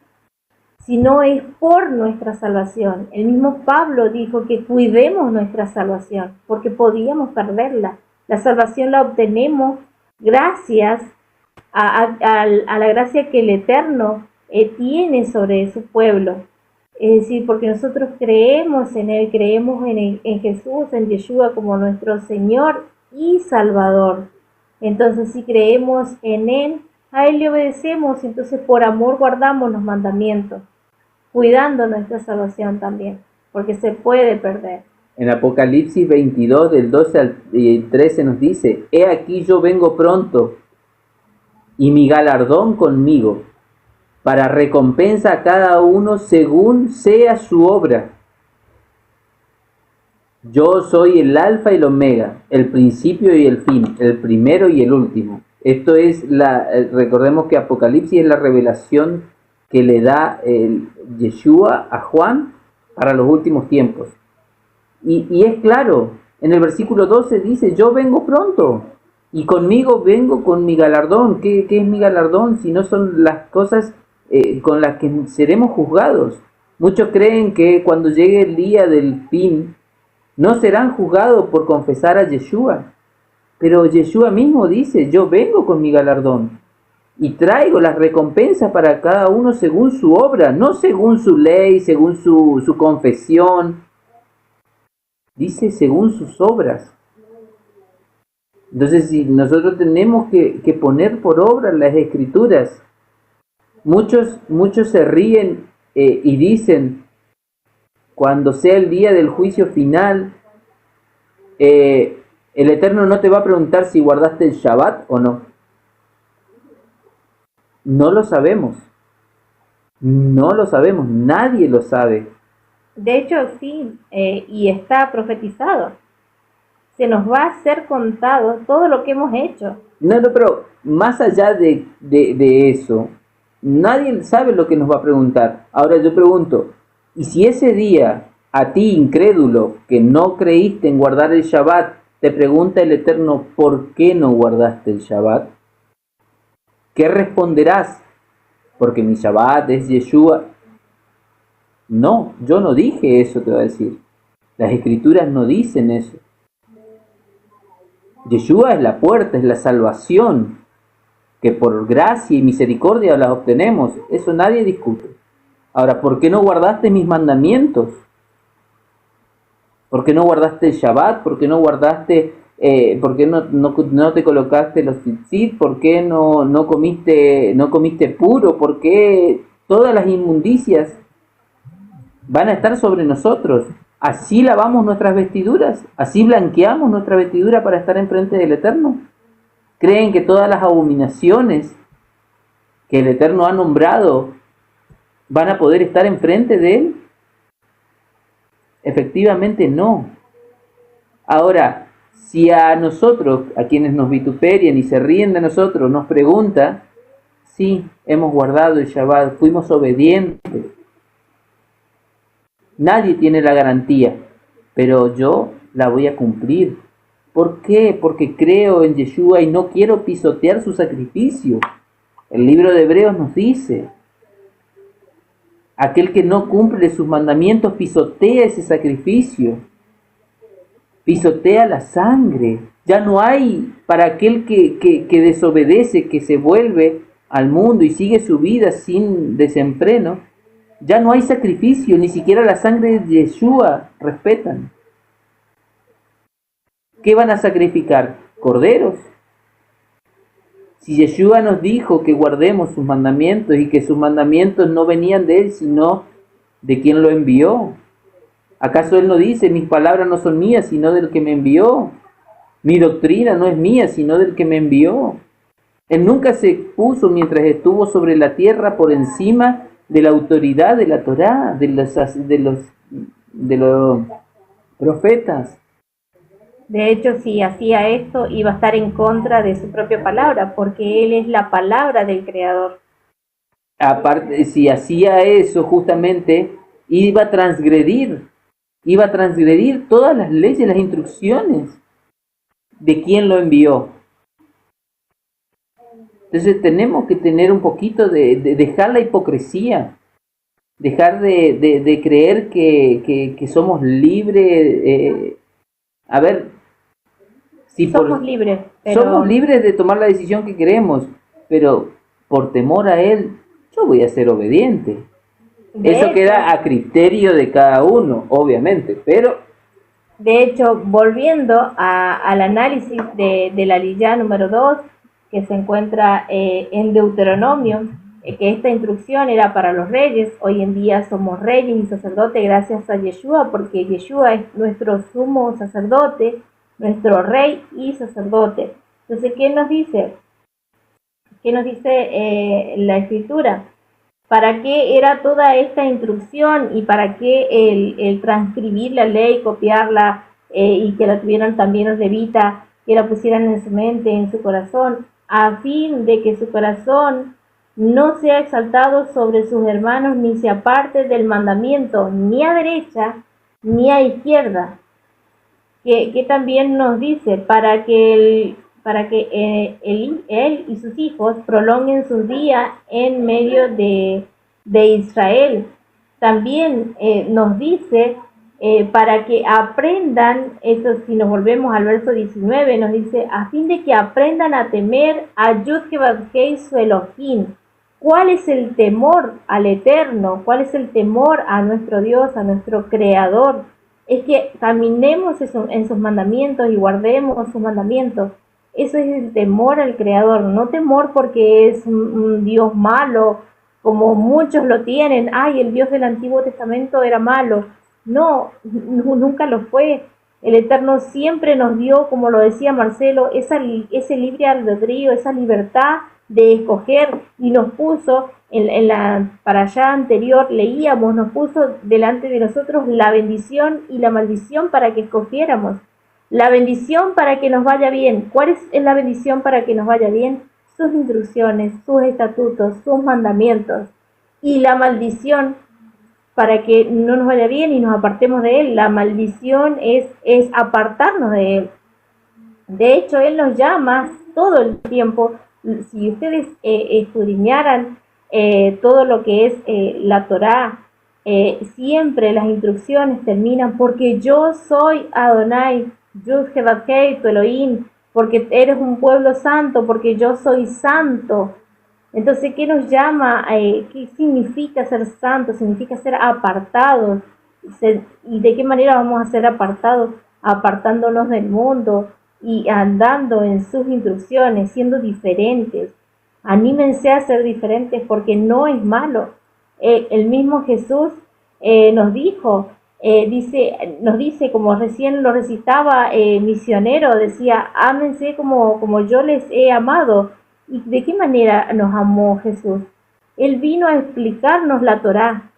sino es por nuestra salvación. El mismo Pablo dijo que cuidemos nuestra salvación, porque podíamos perderla. La salvación la obtenemos gracias a la gracia que el Eterno tiene sobre su pueblo. Es decir, porque nosotros creemos en Él, creemos en Jesús, en Yeshua como nuestro Señor y Salvador. Entonces, si creemos en Él, a Él le obedecemos, entonces por amor guardamos los mandamientos, cuidando nuestra salvación también, porque se puede perder. En Apocalipsis 22, del 12 al 13 nos dice: He aquí yo vengo pronto, y mi galardón conmigo, para recompensa a cada uno según sea su obra. Yo soy el alfa y el omega, el principio y el fin, el primero y el último. Esto es recordemos que Apocalipsis es la revelación que le da Yeshua a Juan para los últimos tiempos. Y es claro, en el versículo 12 dice: yo vengo pronto, y conmigo vengo con mi galardón. ¿Qué es mi galardón? Si no son las cosas con las que seremos juzgados. Muchos creen que cuando llegue el día del fin, no serán juzgados por confesar a Yeshua. Pero Yeshua mismo dice: yo vengo con mi galardón y traigo las recompensas para cada uno según su obra, no según su ley, según su confesión. Dice según sus obras. Entonces, si nosotros tenemos que poner por obra las Escrituras, muchos se ríen y dicen: cuando sea el día del juicio final, el Eterno no te va a preguntar si guardaste el Shabbat o no. No lo sabemos. No lo sabemos. Nadie lo sabe. De hecho, sí, y está profetizado. Se nos va a ser contado todo lo que hemos hecho. No, pero más allá de eso, nadie sabe lo que nos va a preguntar. Ahora yo pregunto, ¿y si ese día a ti, incrédulo, que no creíste en guardar el Shabbat, te pregunta el Eterno por qué no guardaste el Shabbat? ¿Qué responderás? Porque mi Shabbat es Yeshua. No, yo no dije eso, te va a decir. Las Escrituras no dicen eso. Yeshua es la puerta, es la salvación, que por gracia y misericordia las obtenemos. Eso nadie discute. Ahora, ¿por qué no guardaste mis mandamientos? ¿Por qué no guardaste el Shabbat? ¿Por qué no guardaste, por qué no te colocaste los tzitzit? ¿Por qué no comiste puro? ¿Por qué todas las inmundicias van a estar sobre nosotros? ¿Así lavamos nuestras vestiduras? ¿Así blanqueamos nuestra vestidura para estar enfrente del Eterno? ¿Creen que todas las abominaciones que el Eterno ha nombrado van a poder estar enfrente de Él? Efectivamente no. Ahora, si a nosotros, a quienes nos vituperian y se ríen de nosotros, nos pregunta, sí, hemos guardado el Shabbat, fuimos obedientes. Nadie tiene la garantía, pero yo la voy a cumplir. ¿Por qué? Porque creo en Yeshua y no quiero pisotear su sacrificio. El libro de Hebreos nos dice: aquel que no cumple sus mandamientos pisotea ese sacrificio, pisotea la sangre. Ya no hay para aquel que desobedece, que se vuelve al mundo y sigue su vida sin desenfreno. Ya no hay sacrificio, ni siquiera la sangre de Yeshua respetan. ¿Qué van a sacrificar? ¿Corderos? Si Yeshua nos dijo que guardemos sus mandamientos y que sus mandamientos no venían de Él, sino de quien lo envió. ¿Acaso Él no dice: mis palabras no son mías, sino del que me envió? Mi doctrina no es mía, sino del que me envió. Él nunca se puso mientras estuvo sobre la tierra por encima de la autoridad de la Torá, de los profetas. De hecho, si hacía esto, iba a estar en contra de su propia palabra, porque Él es la palabra del Creador. Aparte, si hacía eso, justamente iba a transgredir todas las leyes, las instrucciones de quien lo envió. Entonces tenemos que tener un poquito de dejar la hipocresía, dejar de creer que somos libres. A ver, si somos libres, pero... somos libres de tomar la decisión que queremos, pero por temor a Él, yo voy a ser obediente. Eso queda a criterio de cada uno, obviamente, pero... De hecho, volviendo al análisis de la Liyá número 2, que se encuentra en Deuteronomio, que esta instrucción era para los reyes. Hoy en día somos reyes y sacerdotes gracias a Yeshua, porque Yeshua es nuestro sumo sacerdote, nuestro rey y sacerdote. Entonces, ¿qué nos dice? ¿Qué nos dice la escritura? ¿Para qué era toda esta instrucción y para qué el transcribir la ley, copiarla y que la tuvieran también los levitas, que la pusieran en su mente, en su corazón, a fin de que su corazón no sea exaltado sobre sus hermanos ni se aparte del mandamiento, ni a derecha ni a izquierda? Que también nos dice, para que él y sus hijos prolonguen sus días en medio de Israel. También nos dice para que aprendan, eso si nos volvemos al verso 19, nos dice, a fin de que aprendan a temer a Yud-Heh-Vav-Heh su Elohim. ¿Cuál es el temor al Eterno? ¿Cuál es el temor a nuestro Dios, a nuestro Creador? Es que caminemos en sus mandamientos y guardemos sus mandamientos. Eso es el temor al Creador, no temor porque es un Dios malo, como muchos lo tienen. Ay, el Dios del Antiguo Testamento era malo. No, nunca lo fue. El Eterno siempre nos dio, como lo decía Marcelo, ese libre albedrío, esa libertad de escoger, y nos puso en la para allá anterior leíamos, nos puso delante de nosotros la bendición y la maldición para que escogiéramos. La bendición para que nos vaya bien. ¿Cuál es la bendición para que nos vaya bien? Sus instrucciones, sus estatutos, sus mandamientos. Y la maldición para que no nos vaya bien y nos apartemos de Él. La maldición es apartarnos de Él. De hecho, Él nos llama todo el tiempo. Si ustedes escudriñaran todo lo que es la Torá, siempre las instrucciones terminan porque yo soy Adonai, Yud-Heh-Vav-Heh, tu Elohim, porque eres un pueblo santo, porque yo soy santo. Entonces, ¿qué nos llama? ¿Qué significa ser santos? Significa ser apartados. ¿Y de qué manera vamos a ser apartados? Apartándonos del mundo y andando en sus instrucciones, siendo diferentes. Anímense a ser diferentes porque no es malo. El mismo Jesús nos dijo, nos dice, como recién lo recitaba Misionero, decía, ámense como yo les he amado. ¿Y de qué manera nos amó Jesús? Él vino a explicarnos la Torá.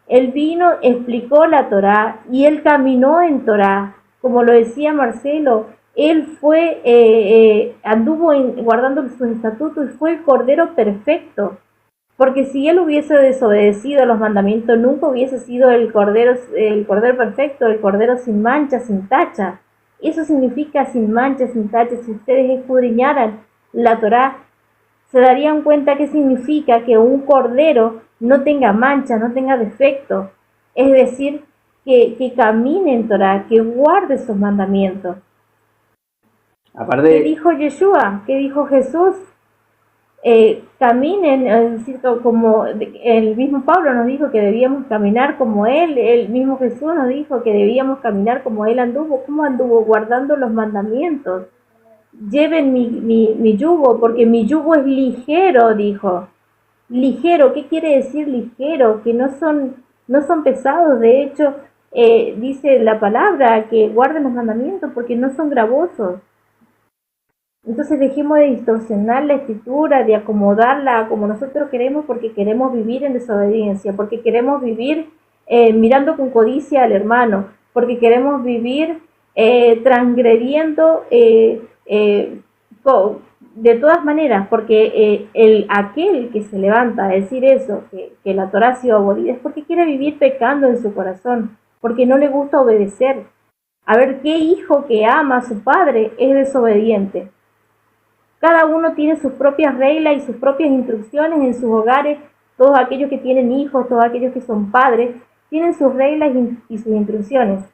Él vino, explicó la Torá y Él caminó en Torá. Como lo decía Marcelo, Él fue, anduvo guardando sus estatutos y fue el Cordero perfecto. Porque si Él hubiese desobedecido los mandamientos, nunca hubiese sido el cordero perfecto, el Cordero sin mancha, sin tacha. Eso significa sin mancha, sin tacha. Si ustedes escudriñaran la Torá, se darían cuenta que significa que un cordero no tenga mancha, no tenga defecto. Es decir, que camine en Torá, que guarde sus mandamientos. Aparte, ¿Qué dijo Yeshua? ¿Qué dijo Jesús? Caminen, es decir, como el mismo Pablo nos dijo que debíamos caminar como Él, el mismo Jesús nos dijo que debíamos caminar como Él anduvo. ¿Cómo anduvo? Guardando los mandamientos. Lleven mi yugo, porque mi yugo es ligero, dijo. Ligero, ¿qué quiere decir ligero? Que no son pesados. De hecho, dice la palabra que guarden los mandamientos porque no son gravosos. Entonces dejemos de distorsionar la escritura, de acomodarla como nosotros queremos, porque queremos vivir en desobediencia, porque queremos vivir mirando con codicia al hermano, porque queremos vivir transgrediendo de todas maneras, porque aquel que se levanta a decir eso, que la Torá ha sido abolida, es porque quiere vivir pecando en su corazón, porque no le gusta obedecer. A ver, ¿qué hijo que ama a su padre es desobediente? Cada uno tiene sus propias reglas y sus propias instrucciones en sus hogares. Todos aquellos que tienen hijos, todos aquellos que son padres, tienen sus reglas y sus instrucciones.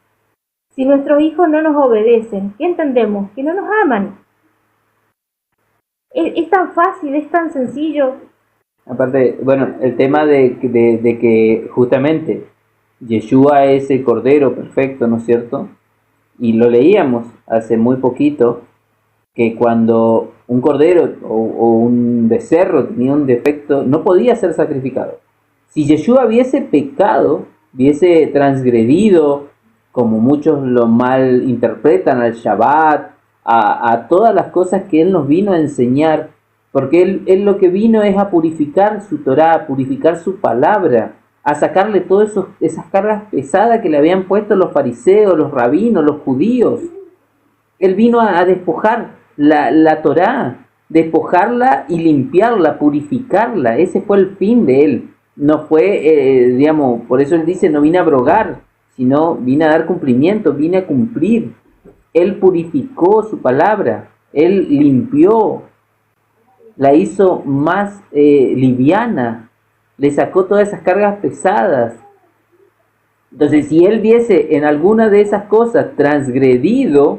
Si nuestros hijos no nos obedecen, ¿qué entendemos? Que no nos aman. Es tan fácil, es tan sencillo. aparte, bueno, el tema de que justamente Yeshua es el Cordero perfecto, ¿no es cierto? Y lo leíamos hace muy poquito, que cuando un cordero o un becerro tenía un defecto, no podía ser sacrificado. Si Yeshua hubiese pecado, hubiese transgredido, como muchos lo mal interpretan, al Shabbat, a todas las cosas que Él nos vino a enseñar, porque él lo que vino es a purificar su Torá, a purificar su palabra, a sacarle todas esas cargas pesadas que le habían puesto los fariseos, los rabinos, los judíos. Él vino a despojar la Torá, despojarla y limpiarla, purificarla. Ese fue el fin de Él. No fue, digamos, por eso Él dice, no vine a abrogar, sino vine a dar cumplimiento, vine a cumplir. Él purificó su palabra, Él limpió, la hizo más liviana, le sacó todas esas cargas pesadas. Entonces, si Él viese en alguna de esas cosas transgredido,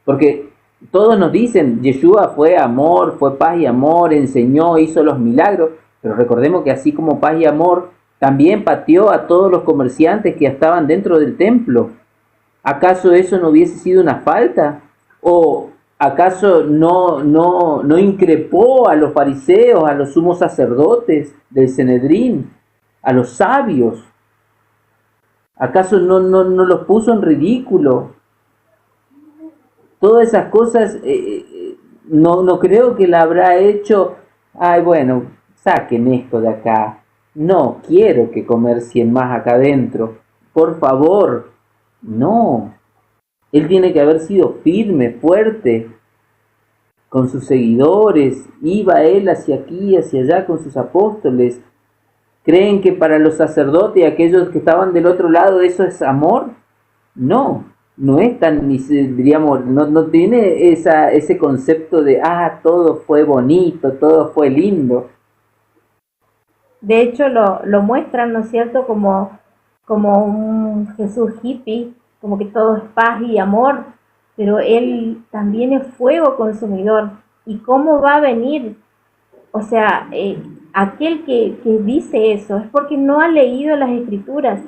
porque todos nos dicen, Yeshua fue amor, fue paz y amor, enseñó, hizo los milagros, pero recordemos que así como paz y amor, también pateó a todos los comerciantes que estaban dentro del templo. ¿Acaso eso no hubiese sido una falta? ¿O acaso no increpó a los fariseos, a los sumos sacerdotes del Sanedrín, a los sabios? ¿Acaso no los puso en ridículo? Todas esas cosas no creo que la habrá hecho, ay bueno, saquen esto de acá. No quiero que comercien más acá adentro. Por favor, no. Él tiene que haber sido firme, fuerte con sus seguidores. Iba él hacia aquí, hacia allá con sus apóstoles. ¿Creen que para los sacerdotes y aquellos que estaban del otro lado eso es amor? No es tan, diríamos, no tiene ese concepto de, todo fue bonito, todo fue lindo. De hecho, lo muestran, ¿no es cierto?, como un Jesús hippie, como que todo es paz y amor, pero Él también es fuego consumidor. ¿Y cómo va a venir? O sea, aquel que dice eso es porque no ha leído las Escrituras,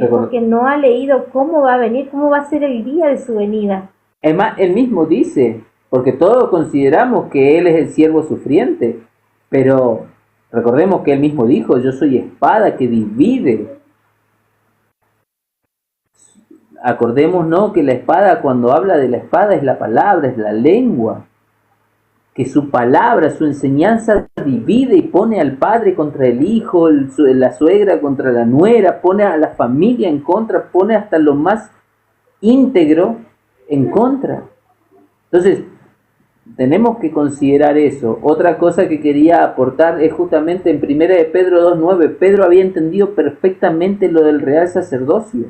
porque no ha leído cómo va a venir, cómo va a ser el día de su venida. Además, Él mismo dice, porque todos consideramos que Él es el siervo sufriente, pero recordemos que Él mismo dijo, yo soy espada que divide. Acordémonos que la espada, cuando habla de la espada, es la palabra, es la lengua. Que su palabra, su enseñanza divide y pone al padre contra el hijo, la suegra contra la nuera, pone a la familia en contra, pone hasta lo más íntegro en contra. Entonces, tenemos que considerar eso. Otra cosa que quería aportar es justamente en 1 de Pedro 2.9. Pedro había entendido perfectamente lo del real sacerdocio.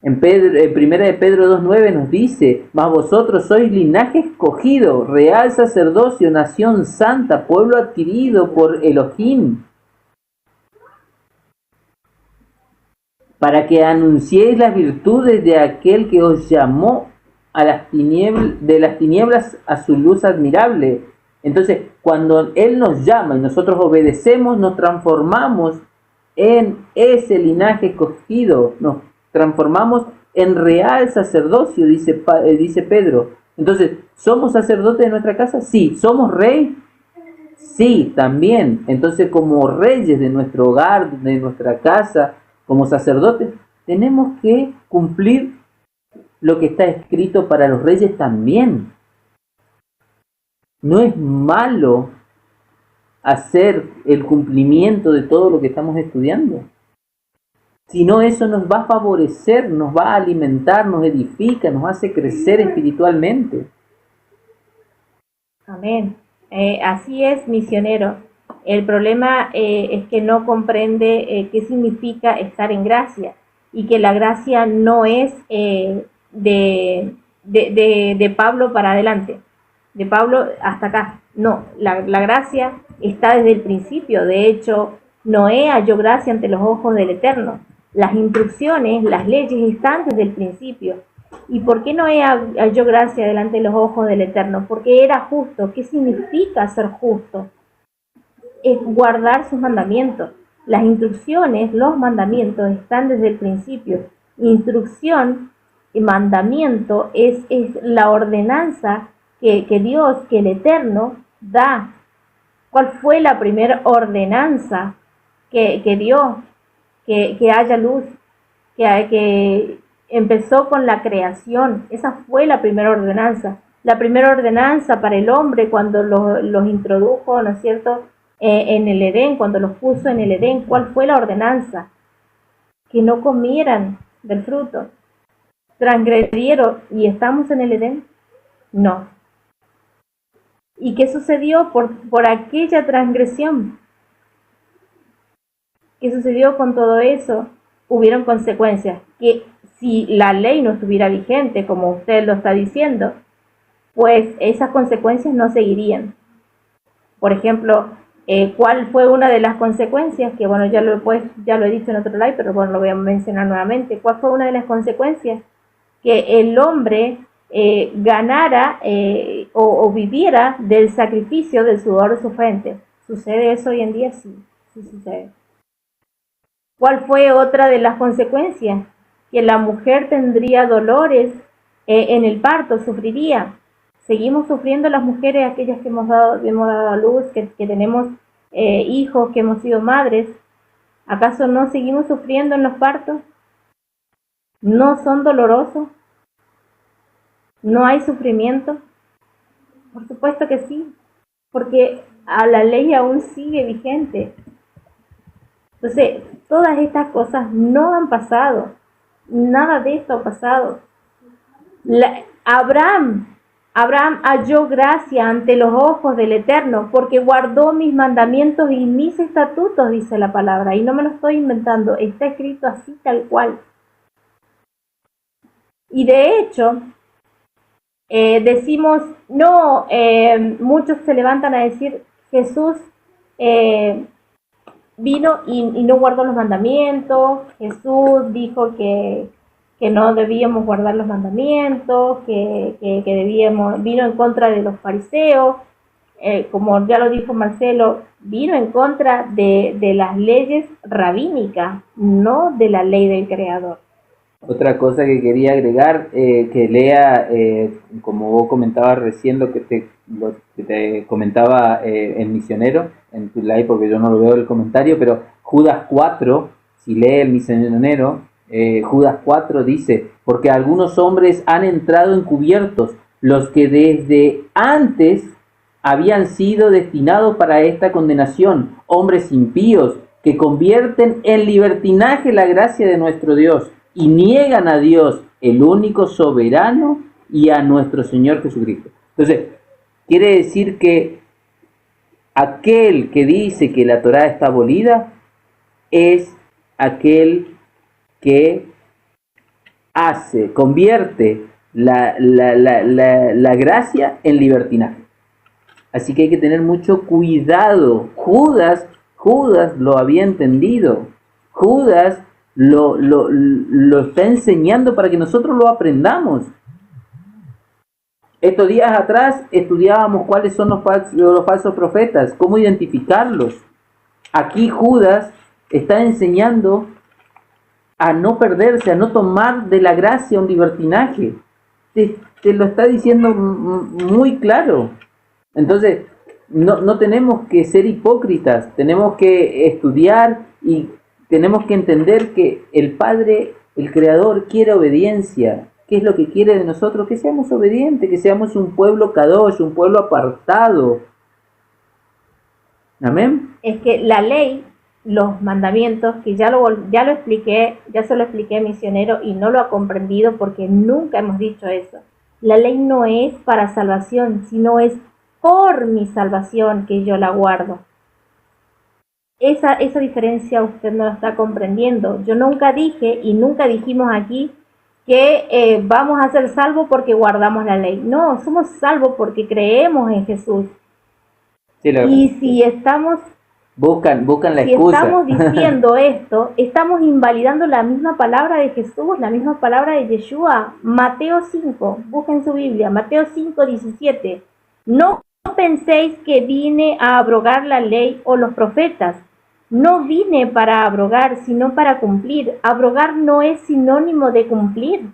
En 1 de Pedro 2.9 nos dice, mas vosotros sois linaje escogido, real sacerdocio, nación santa, pueblo adquirido por Elohim, para que anunciéis las virtudes de aquel que os llamó de las tinieblas a su luz admirable. Entonces, cuando Él nos llama y nosotros obedecemos, nos transformamos en ese linaje escogido, nos transformamos en real sacerdocio, dice Pedro. Entonces, ¿somos sacerdotes de nuestra casa? Sí. ¿Somos rey? Sí, también. Entonces, como reyes de nuestro hogar, de nuestra casa, como sacerdotes, tenemos que cumplir lo que está escrito para los reyes también. No es malo hacer el cumplimiento de todo lo que estamos estudiando, sino eso nos va a favorecer, nos va a alimentar, nos edifica, nos hace crecer espiritualmente. Amén. Así es, misionero. El problema es que no comprende qué significa estar en gracia, y que la gracia no es de Pablo para adelante, de Pablo hasta acá. No, la gracia está desde el principio. De hecho, Noé halló gracia ante los ojos del Eterno. Las instrucciones, las leyes están desde el principio. ¿Y por qué Noé halló gracia delante de los ojos del Eterno? Porque era justo. ¿Qué significa ser justo? Es guardar sus mandamientos. Las instrucciones, los mandamientos están desde el principio. Instrucción y mandamiento es la ordenanza que Dios, que el Eterno, da. ¿Cuál fue la primera ordenanza que dio? Que haya luz, que empezó con la creación. Esa fue la primera ordenanza. La primera ordenanza para el hombre cuando los introdujo, ¿no es cierto?, en el Edén, cuando los puso en el Edén. ¿Cuál fue la ordenanza? Que no comieran del fruto. ¿Transgredieron y estamos en el Edén? No. ¿Y qué sucedió por aquella transgresión? ¿Qué sucedió con todo eso? Hubieron consecuencias. Que si la ley no estuviera vigente, como usted lo está diciendo, pues esas consecuencias no seguirían. Por ejemplo, ¿cuál fue una de las consecuencias? Que bueno, ya lo he dicho en otro live, pero bueno, lo voy a mencionar nuevamente. ¿Cuál fue una de las consecuencias? Que el hombre ganara o viviera del sacrificio del sudor de su frente. ¿Sucede eso hoy en día? Sí, sí sucede. ¿Cuál fue otra de las consecuencias? Que la mujer tendría dolores en el parto, sufriría. Seguimos sufriendo las mujeres, aquellas que hemos dado a luz, que tenemos hijos, que hemos sido madres. ¿Acaso no seguimos sufriendo en los partos? ¿No son dolorosos? ¿No hay sufrimiento? Por supuesto que sí, porque la ley aún sigue vigente. Entonces, todas estas cosas no han pasado. Nada de esto ha pasado. Abraham halló gracia ante los ojos del Eterno porque guardó mis mandamientos y mis estatutos, dice la palabra. Y no me lo estoy inventando, está escrito así tal cual. Y de hecho, decimos, no, muchos se levantan a decir, Jesús vino y no guardó los mandamientos, Jesús dijo que no debíamos guardar los mandamientos, vino en contra de los fariseos, como ya lo dijo Marcelo, vino en contra de las leyes rabínicas, no de la ley del Creador. Otra cosa que quería agregar, que lea, como vos comentabas recién, lo que te comentaba el misionero en tu live, porque yo no lo veo el comentario, pero Judas 4, si lee el misionero, Judas 4 dice, porque algunos hombres han entrado encubiertos, los que desde antes habían sido destinados para esta condenación, hombres impíos que convierten en libertinaje la gracia de nuestro Dios y niegan a Dios, el único soberano, y a nuestro Señor Jesucristo. Entonces, quiere decir que aquel que dice que la Torá está abolida es aquel que convierte la gracia en libertinaje. Así que hay que tener mucho cuidado. Judas lo había entendido. Judas lo está enseñando para que nosotros lo aprendamos. Estos días atrás estudiábamos cuáles son los falsos profetas, cómo identificarlos. Aquí Judas está enseñando a no perderse, a no tomar de la gracia un libertinaje. Te lo está diciendo muy claro. Entonces, no tenemos que ser hipócritas, tenemos que estudiar y tenemos que entender que el Padre, el Creador, quiere obediencia. ¿Qué es lo que quiere de nosotros? Que seamos obedientes, que seamos un pueblo kadosh, un pueblo apartado. ¿Amén? Es que la ley, los mandamientos, que ya lo expliqué, ya se lo expliqué, misionero, y no lo ha comprendido porque nunca hemos dicho eso. La ley no es para salvación, sino es por mi salvación que yo la guardo. Esa diferencia usted no la está comprendiendo. Yo nunca dije y nunca dijimos aquí que vamos a ser salvos porque guardamos la ley. No, somos salvos porque creemos en Jesús. Sí, y si estamos buscan la excusa. Si estamos diciendo esto, estamos invalidando la misma palabra de Jesús, la misma palabra de Yeshua. Mateo 5, busquen su Biblia, Mateo 5, 17. No penséis que vine a abrogar la ley o los profetas. No vine para abrogar, sino para cumplir. Abrogar no es sinónimo de cumplir.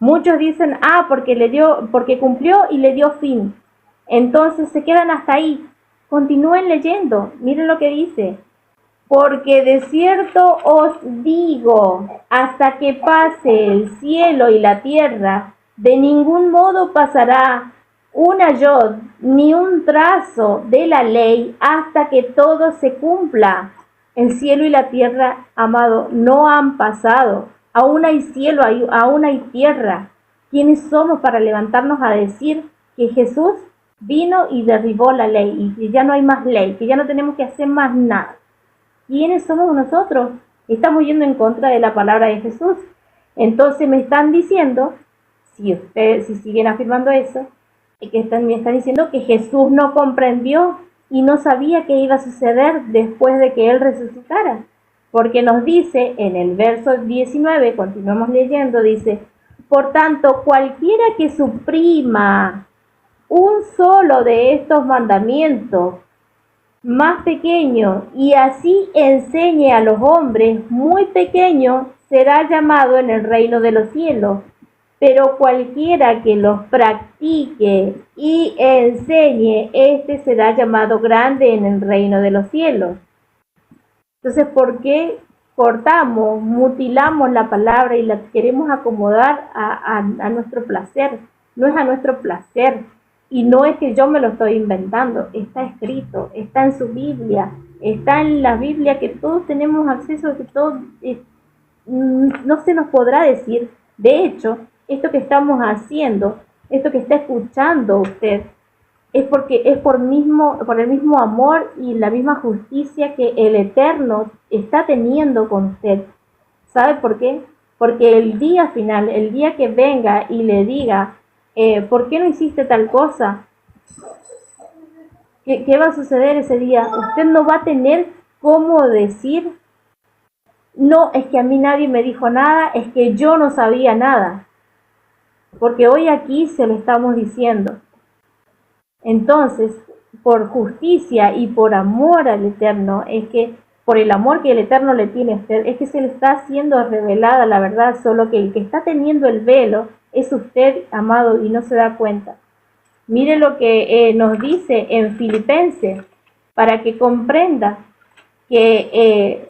Muchos dicen, porque cumplió y le dio fin. Entonces se quedan hasta ahí. Continúen leyendo. Miren lo que dice. Porque de cierto os digo, hasta que pase el cielo y la tierra, de ningún modo pasará una yod ni un trazo de la ley hasta que todo se cumpla. El cielo y la tierra, amado, no han pasado. Aún hay cielo, aún hay tierra. ¿Quiénes somos para levantarnos a decir que Jesús vino y derribó la ley y que ya no hay más ley, que ya no tenemos que hacer más nada? ¿Quiénes somos nosotros? Estamos yendo en contra de la palabra de Jesús. Entonces me están diciendo, si siguen afirmando eso, me están diciendo que Jesús no comprendió y no sabía qué iba a suceder después de que Él resucitara. Porque nos dice en el verso 19, continuamos leyendo, dice, por tanto, cualquiera que suprima un solo de estos mandamientos más pequeño y así enseñe a los hombres muy pequeños, será llamado en el reino de los cielos. Pero cualquiera que los practique y enseñe, este será llamado grande en el reino de los cielos. Entonces, ¿por qué cortamos, mutilamos la palabra y la queremos acomodar a nuestro placer? No es a nuestro placer. Y no es que yo me lo estoy inventando, está escrito, está en su Biblia, está en la Biblia que todos tenemos acceso, que todos, no se nos podrá decir. De hecho, esto que estamos haciendo, esto que está escuchando usted, es porque es por el mismo amor y la misma justicia que el Eterno está teniendo con usted. ¿Sabe por qué? Porque el día final, el día que venga y le diga, ¿por qué no hiciste tal cosa? ¿Qué va a suceder ese día? Usted no va a tener cómo decir, no, es que a mí nadie me dijo nada, es que yo no sabía nada. Porque hoy aquí se lo estamos diciendo. Entonces, por justicia y por amor al Eterno, es que por el amor que el Eterno le tiene a usted, es que se le está haciendo revelada la verdad, solo que el que está teniendo el velo es usted, amado, y no se da cuenta. Mire lo que nos dice en Filipenses, para que comprenda que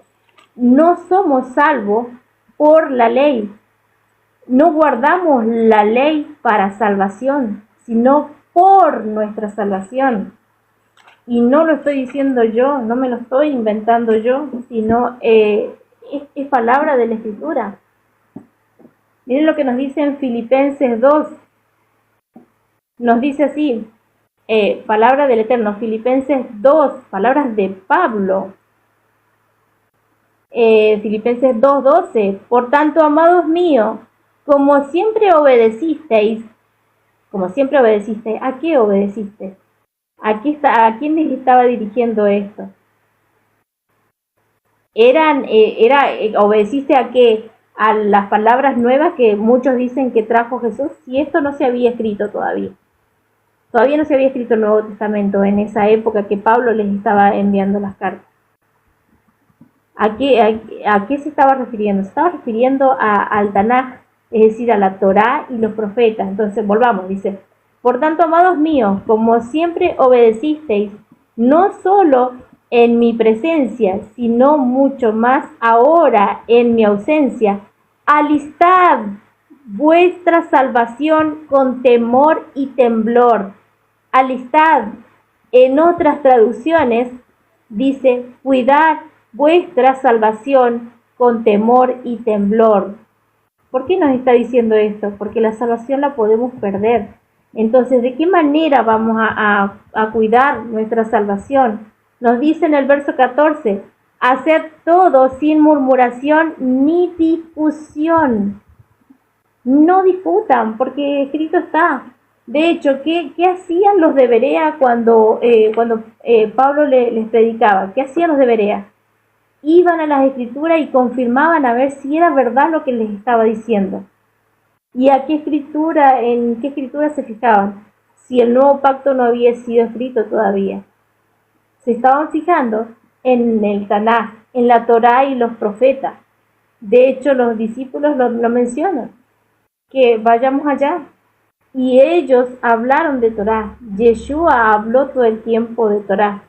no somos salvos por la ley. No guardamos la ley para salvación, sino por nuestra salvación. Y no lo estoy diciendo yo, no me lo estoy inventando yo, sino es palabra de la Escritura. Miren lo que nos dice en Filipenses 2. Nos dice así, palabra del Eterno, Filipenses 2, palabras de Pablo. Filipenses 2:12. Por tanto, amados míos, como siempre obedecisteis, ¿a qué obedeciste? ¿A quién les estaba dirigiendo esto? ¿Obedeciste a qué? A las palabras nuevas que muchos dicen que trajo Jesús, si esto no se había escrito todavía. Todavía no se había escrito el Nuevo Testamento en esa época que Pablo les estaba enviando las cartas. ¿A qué se estaba refiriendo? Se estaba refiriendo al Tanaj, es decir, a la Torá y los profetas. Entonces, volvamos, dice, por tanto, amados míos, como siempre obedecisteis, no solo en mi presencia, sino mucho más ahora en mi ausencia, alistad vuestra salvación con temor y temblor. Alistad. En otras traducciones dice, cuidad vuestra salvación con temor y temblor. ¿Por qué nos está diciendo esto? Porque la salvación la podemos perder. Entonces, ¿de qué manera vamos a cuidar nuestra salvación? Nos dice en el verso 14, haced todo sin murmuración ni discusión. No discutan, porque escrito está. De hecho, ¿qué hacían los de Berea cuando Pablo les predicaba? ¿Qué hacían los de Berea? Iban a las escrituras y confirmaban a ver si era verdad lo que les estaba diciendo. ¿Y en qué escritura se fijaban? Si el nuevo pacto no había sido escrito todavía. Se estaban fijando en el Tanaj, en la Torá y los profetas. De hecho, los discípulos lo mencionan. que vayamos allá. Y ellos hablaron de Torá. Yeshua habló todo el tiempo de Torá.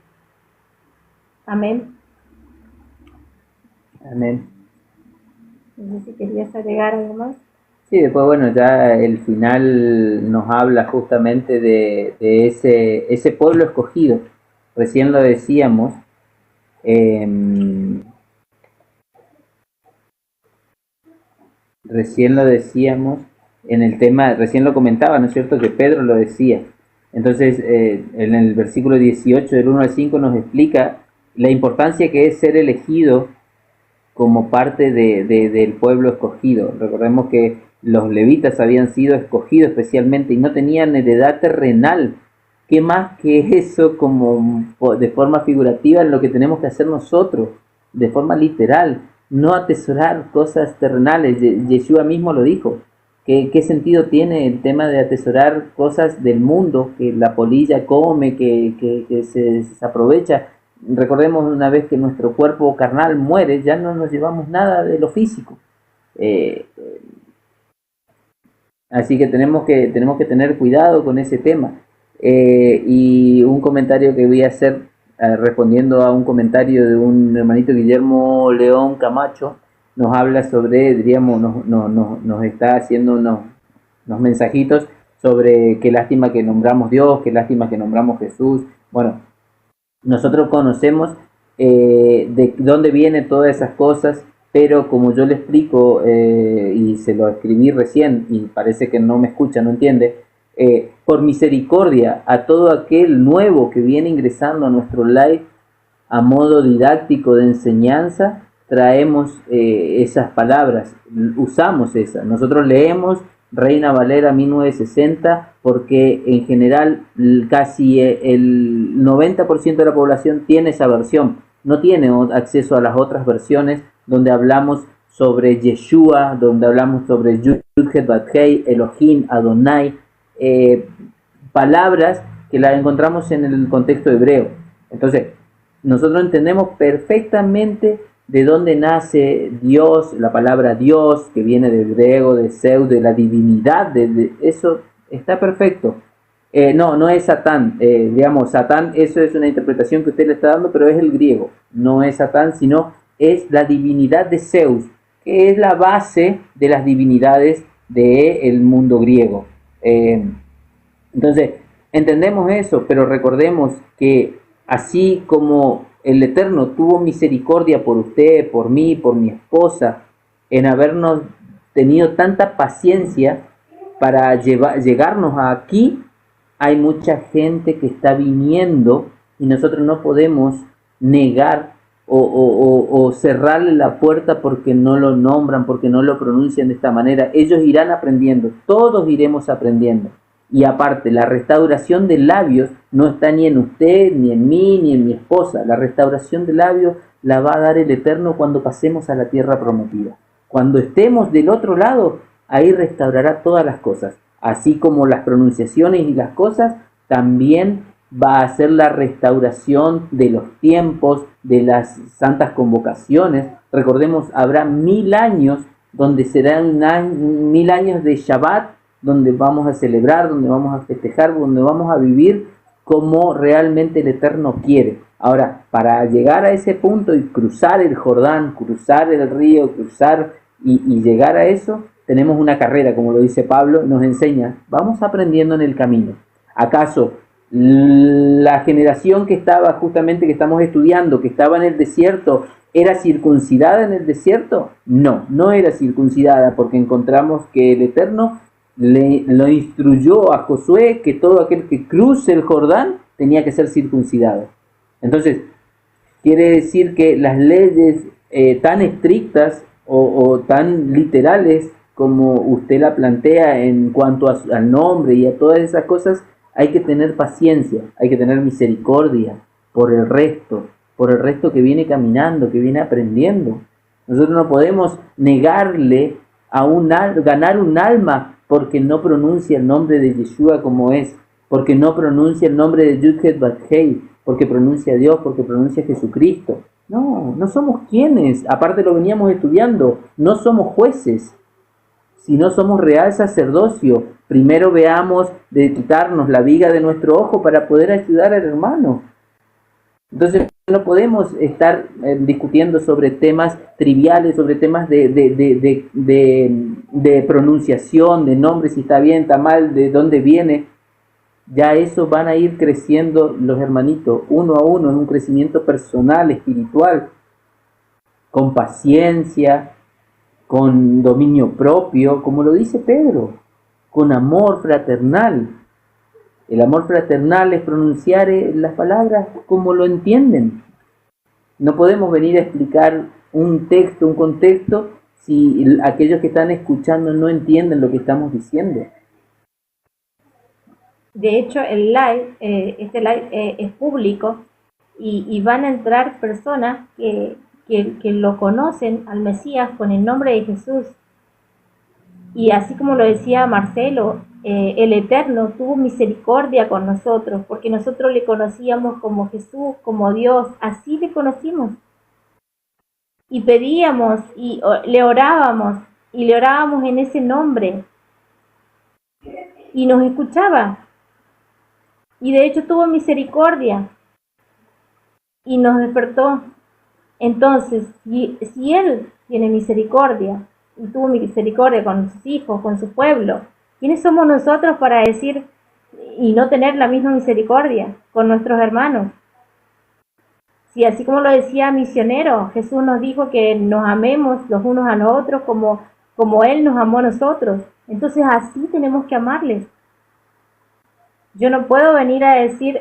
Amén. Amén. No sé si querías agregar algo más. Sí, después bueno, ya el final nos habla justamente de ese pueblo escogido. Recién lo decíamos, en el tema, recién lo comentaba, ¿no es cierto?, que Pedro lo decía. Entonces, en el versículo 18 del 1 al 5 nos explica la importancia que es ser elegido como parte del pueblo escogido. Recordemos que los levitas habían sido escogidos especialmente y no tenían heredad terrenal. ¿Qué más que eso, como de forma figurativa, en lo que tenemos que hacer nosotros, de forma literal? No atesorar cosas terrenales. Yeshua mismo lo dijo. ¿Qué sentido tiene el tema de atesorar cosas del mundo que la polilla come, que se aprovecha? Recordemos una vez que nuestro cuerpo carnal muere, ya no nos llevamos nada de lo físico. Así que tenemos que tener cuidado con ese tema. Y un comentario que voy a hacer, respondiendo a un comentario de un hermanito, Guillermo León Camacho, nos habla sobre, diríamos, nos está haciendo unos mensajitos sobre qué lástima que nombramos Dios, qué lástima que nombramos Jesús. Bueno, nosotros conocemos de dónde vienen todas esas cosas, pero como yo le explico, y se lo escribí recién, y parece que no me escucha, no entiende, por misericordia a todo aquel nuevo que viene ingresando a nuestro live a modo didáctico de enseñanza, traemos esas palabras, usamos esas. Nosotros leemos Reina Valera 1960 porque en general casi el 90% de la población tiene esa versión, no tiene acceso a las otras versiones donde hablamos sobre Yeshua, donde hablamos sobre Yud-Heh Bat-Hei, Elohim, Adonai, palabras que las encontramos en el contexto hebreo. Entonces, nosotros entendemos perfectamente de dónde nace Dios, la palabra Dios, que viene del griego, de Zeus, de la divinidad, de eso está perfecto. No es Satán, digamos, Satán, eso es una interpretación que usted le está dando, pero es el griego, no es Satán, sino es la divinidad de Zeus, que es la base de las divinidades del mundo griego. Entonces, entendemos eso, pero recordemos que así como el Eterno tuvo misericordia por usted, por mí, por mi esposa, en habernos tenido tanta paciencia para llegarnos aquí, hay mucha gente que está viniendo y nosotros no podemos negar o cerrarle la puerta porque no lo nombran, porque no lo pronuncian de esta manera. Ellos irán aprendiendo, todos iremos aprendiendo. Y aparte, la restauración de labios no está ni en usted, ni en mí, ni en mi esposa. La restauración de labios la va a dar el Eterno cuando pasemos a la tierra prometida. Cuando estemos del otro lado, ahí restaurará todas las cosas. Así como las pronunciaciones y las cosas, también va a ser la restauración de los tiempos, de las santas convocaciones. Recordemos, habrá 1000 años donde serán 1000 años de Shabbat, donde vamos a celebrar, donde vamos a festejar, donde vamos a vivir como realmente el Eterno quiere. Ahora, para llegar a ese punto y cruzar el Jordán, cruzar el río, cruzar y llegar a eso, tenemos una carrera, como lo dice Pablo, nos enseña, vamos aprendiendo en el camino. ¿Acaso la generación que estaba justamente, que estamos estudiando, que estaba en el desierto, era circuncidada en el desierto? No era circuncidada, porque encontramos que el Eterno lo instruyó a Josué que todo aquel que cruce el Jordán tenía que ser circuncidado. Entonces, quiere decir que las leyes tan estrictas o tan literales como usted la plantea en cuanto al nombre y a todas esas cosas, hay que tener paciencia, hay que tener misericordia por el resto que viene caminando, que viene aprendiendo. Nosotros no podemos negarle ganar un alma porque no pronuncia el nombre de Yeshua como es, porque no pronuncia el nombre de Yud-Heh Bat-Hei, porque pronuncia a Dios, porque pronuncia a Jesucristo. No somos quienes, aparte lo veníamos estudiando, no somos jueces, Si no somos real sacerdocio, primero veamos de quitarnos la viga de nuestro ojo para poder ayudar al hermano. Entonces no podemos estar discutiendo sobre temas triviales, sobre temas de pronunciación, de nombre, si está bien, está mal, de dónde viene. Ya eso van a ir creciendo los hermanitos, uno a uno, en un crecimiento personal, espiritual, con paciencia, con dominio propio, como lo dice Pedro, con amor fraternal. El amor fraternal es pronunciar las palabras como lo entienden. No podemos venir a explicar un texto, un contexto, si aquellos que están escuchando no entienden lo que estamos diciendo. De hecho, este live es público y van a entrar personas que lo conocen al Mesías con el nombre de Jesús. Y así como lo decía Marcelo, el Eterno tuvo misericordia con nosotros, porque nosotros le conocíamos como Jesús, como Dios, así le conocimos. Y pedíamos y le orábamos en ese nombre. Y nos escuchaba. Y de hecho tuvo misericordia y nos despertó. Entonces, si Él tiene misericordia y tuvo misericordia con sus hijos, con su pueblo, ¿quiénes somos nosotros para decir y no tener la misma misericordia con nuestros hermanos? Si así como lo decía Misionero, Jesús nos dijo que nos amemos los unos a los otros como Él nos amó a nosotros. Entonces así tenemos que amarles. Yo no puedo venir a decir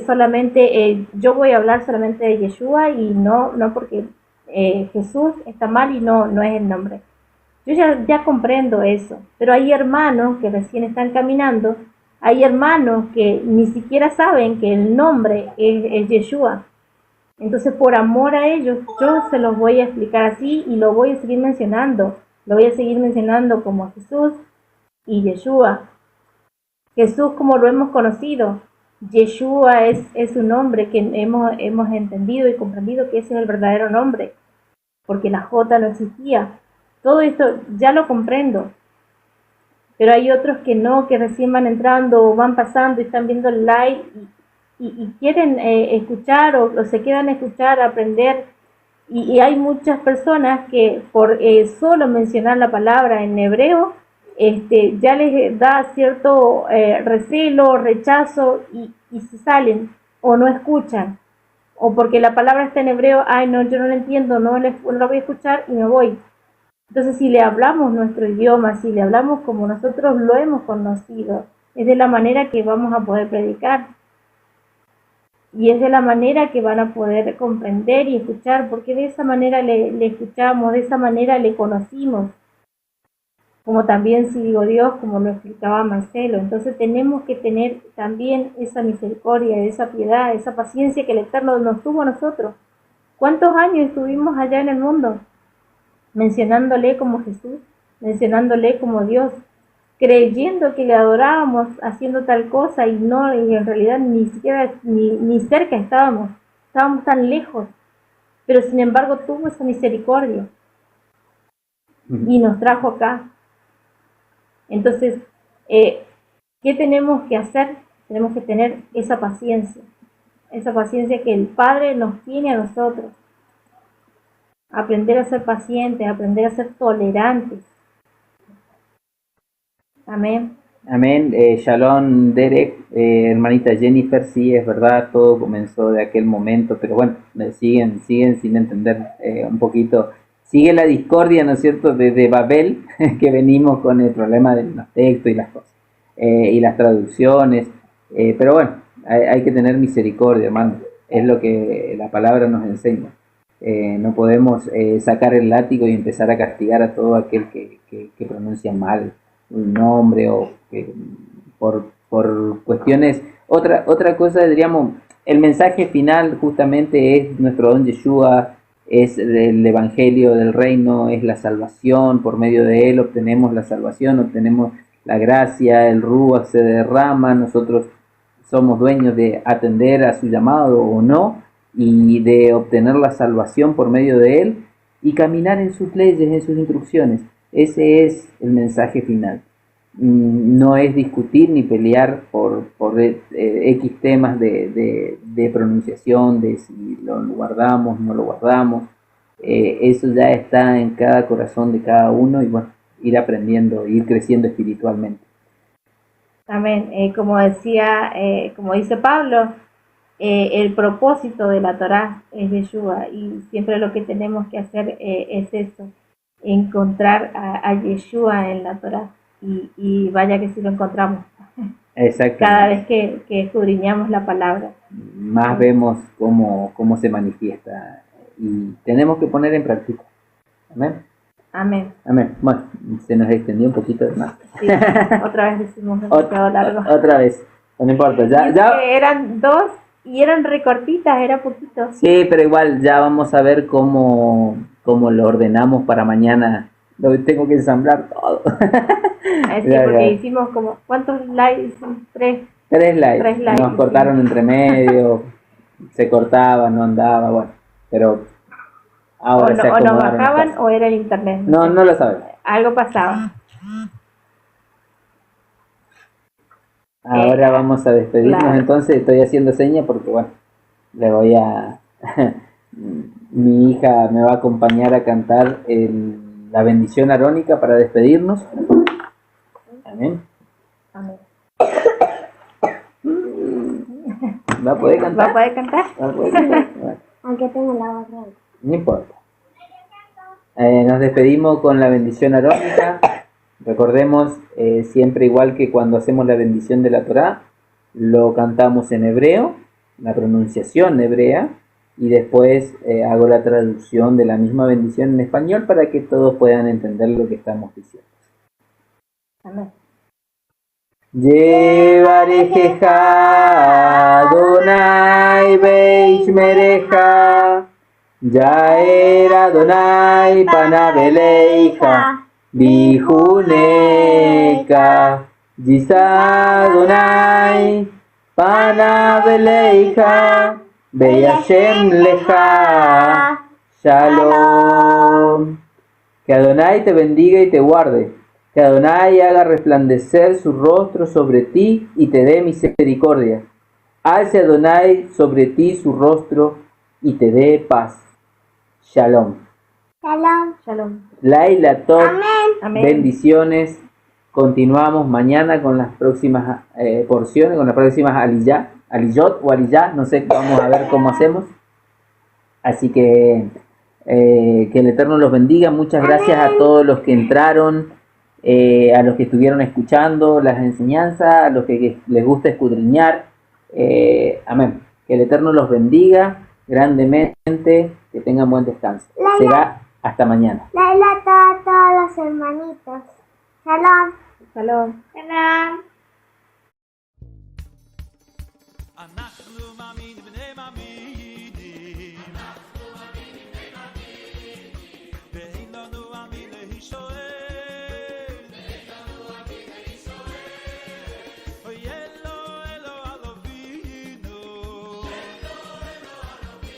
solamente, yo voy a hablar solamente de Yeshua y no porque Jesús está mal y no es el nombre. Yo ya comprendo eso, pero hay hermanos que recién están caminando, hay hermanos que ni siquiera saben que el nombre es Yeshua. Entonces, por amor a ellos, yo se los voy a explicar así y lo voy a seguir mencionando. Lo voy a seguir mencionando como Jesús y Yeshua. Jesús como lo hemos conocido, Yeshua es un nombre que hemos entendido y comprendido que ese es el verdadero nombre, porque la J no existía. Todo esto ya lo comprendo, pero hay otros que no, que recién van entrando o van pasando y están viendo el live y quieren escuchar o se quedan a escuchar, a aprender. Y hay muchas personas que por solo mencionar la palabra en hebreo, ya les da cierto recelo, rechazo y se salen o no escuchan, o porque la palabra está en hebreo, ay no, yo no la entiendo, no la voy a escuchar y me voy. Entonces si le hablamos nuestro idioma, si le hablamos como nosotros lo hemos conocido, es de la manera que vamos a poder predicar y es de la manera que van a poder comprender y escuchar, porque de esa manera le escuchamos, de esa manera le conocimos. Como también si digo Dios, como lo explicaba Marcelo. Entonces tenemos que tener también esa misericordia, esa piedad, esa paciencia que el Eterno nos tuvo a nosotros. ¿Cuántos años estuvimos allá en el mundo? Mencionándole como Jesús, mencionándole como Dios, creyendo que le adorábamos haciendo tal cosa y en realidad ni siquiera ni cerca estábamos tan lejos. Pero sin embargo tuvo esa misericordia y nos trajo acá. Entonces, ¿qué tenemos que hacer? Tenemos que tener esa paciencia que el Padre nos tiene a nosotros. Aprender a ser pacientes, aprender a ser tolerantes. Amén. Amén. Shalom, Derek, hermanita Jennifer, sí, es verdad, todo comenzó de aquel momento, pero bueno, siguen sin entender un poquito. Sigue la discordia, ¿no es cierto?, de Babel, que venimos con el problema de los textos y las cosas, y las traducciones, pero bueno, hay que tener misericordia, hermano, es lo que la palabra nos enseña. No podemos sacar el látigo y empezar a castigar a todo aquel que pronuncia mal un nombre o que por cuestiones. Otra cosa, diríamos, el mensaje final justamente es nuestro don Yeshua, es el evangelio del reino, es la salvación. Por medio de él obtenemos la salvación, obtenemos la gracia, el Ruach se derrama, nosotros somos dueños de atender a su llamado o no, y de obtener la salvación por medio de él y caminar en sus leyes, en sus instrucciones. Ese es el mensaje final. No es discutir ni pelear por X temas de pronunciación, de si lo guardamos, no lo guardamos. Eso ya está en cada corazón de cada uno y bueno, ir aprendiendo, ir creciendo espiritualmente. Amén. Como decía, como dice Pablo, el propósito de la Torá es Yeshua y siempre lo que tenemos que hacer es eso, encontrar a Yeshua en la Torá y vaya que si lo encontramos. Cada vez que escudriñamos la palabra. Más vemos cómo se manifiesta y tenemos que poner en práctica. Amén. Amén. Amén. Bueno, se nos extendió un poquito de más. Sí, otra vez decimos demasiado largo. Otra vez, no importa. Ya. Eran 2 y eran recortitas, era poquito. Sí, pero igual ya vamos a ver cómo lo ordenamos para mañana. Lo tengo que ensamblar todo. Sí, porque hicimos como, ¿cuántos likes? 3 likes. Nos cortaron entre medio, se cortaba, no andaba, bueno, pero ahora o nos bajaban o era el internet. No lo sabemos. Algo pasaba. Ahora vamos a despedirnos, claro. Entonces estoy haciendo señas porque bueno, le voy a mi hija me va a acompañar a cantar la bendición arónica para despedirnos. Amén. Amén. ¿Va a poder cantar? ¿Va a poder cantar? Bueno. Aunque tenga la voz ronca. No importa. Nos despedimos con la bendición arónica. Recordemos, siempre igual que cuando hacemos la bendición de la Torá, lo cantamos en hebreo, la pronunciación hebrea, y después hago la traducción de la misma bendición en español para que todos puedan entender lo que estamos diciendo. Amén. Yevarejeja Adonai Beishmereja Yaer Adonai Panabeleija Bijuneka Yisa Adonai Panabeleija Beyashem Leja Shalom. Que Adonai te bendiga y te guarde. Que Adonai haga resplandecer su rostro sobre ti y te dé misericordia. Alce Adonai sobre ti su rostro y te dé paz. Shalom. Shalom. Shalom. Laila Tov. Amén. Bendiciones. Continuamos mañana con las próximas porciones, con las próximas aliyot o aliyah. No sé, vamos a ver cómo hacemos. Así que el Eterno los bendiga. Muchas gracias a todos los que entraron. A los que estuvieron escuchando las enseñanzas, a los que les gusta escudriñar. Amén. Que el Eterno los bendiga grandemente, que tengan buen descanso. Será hasta mañana. Laila a todos los hermanitos. Shalom. Shalom. Shalom. אנחנו מאמינים בני מאמינים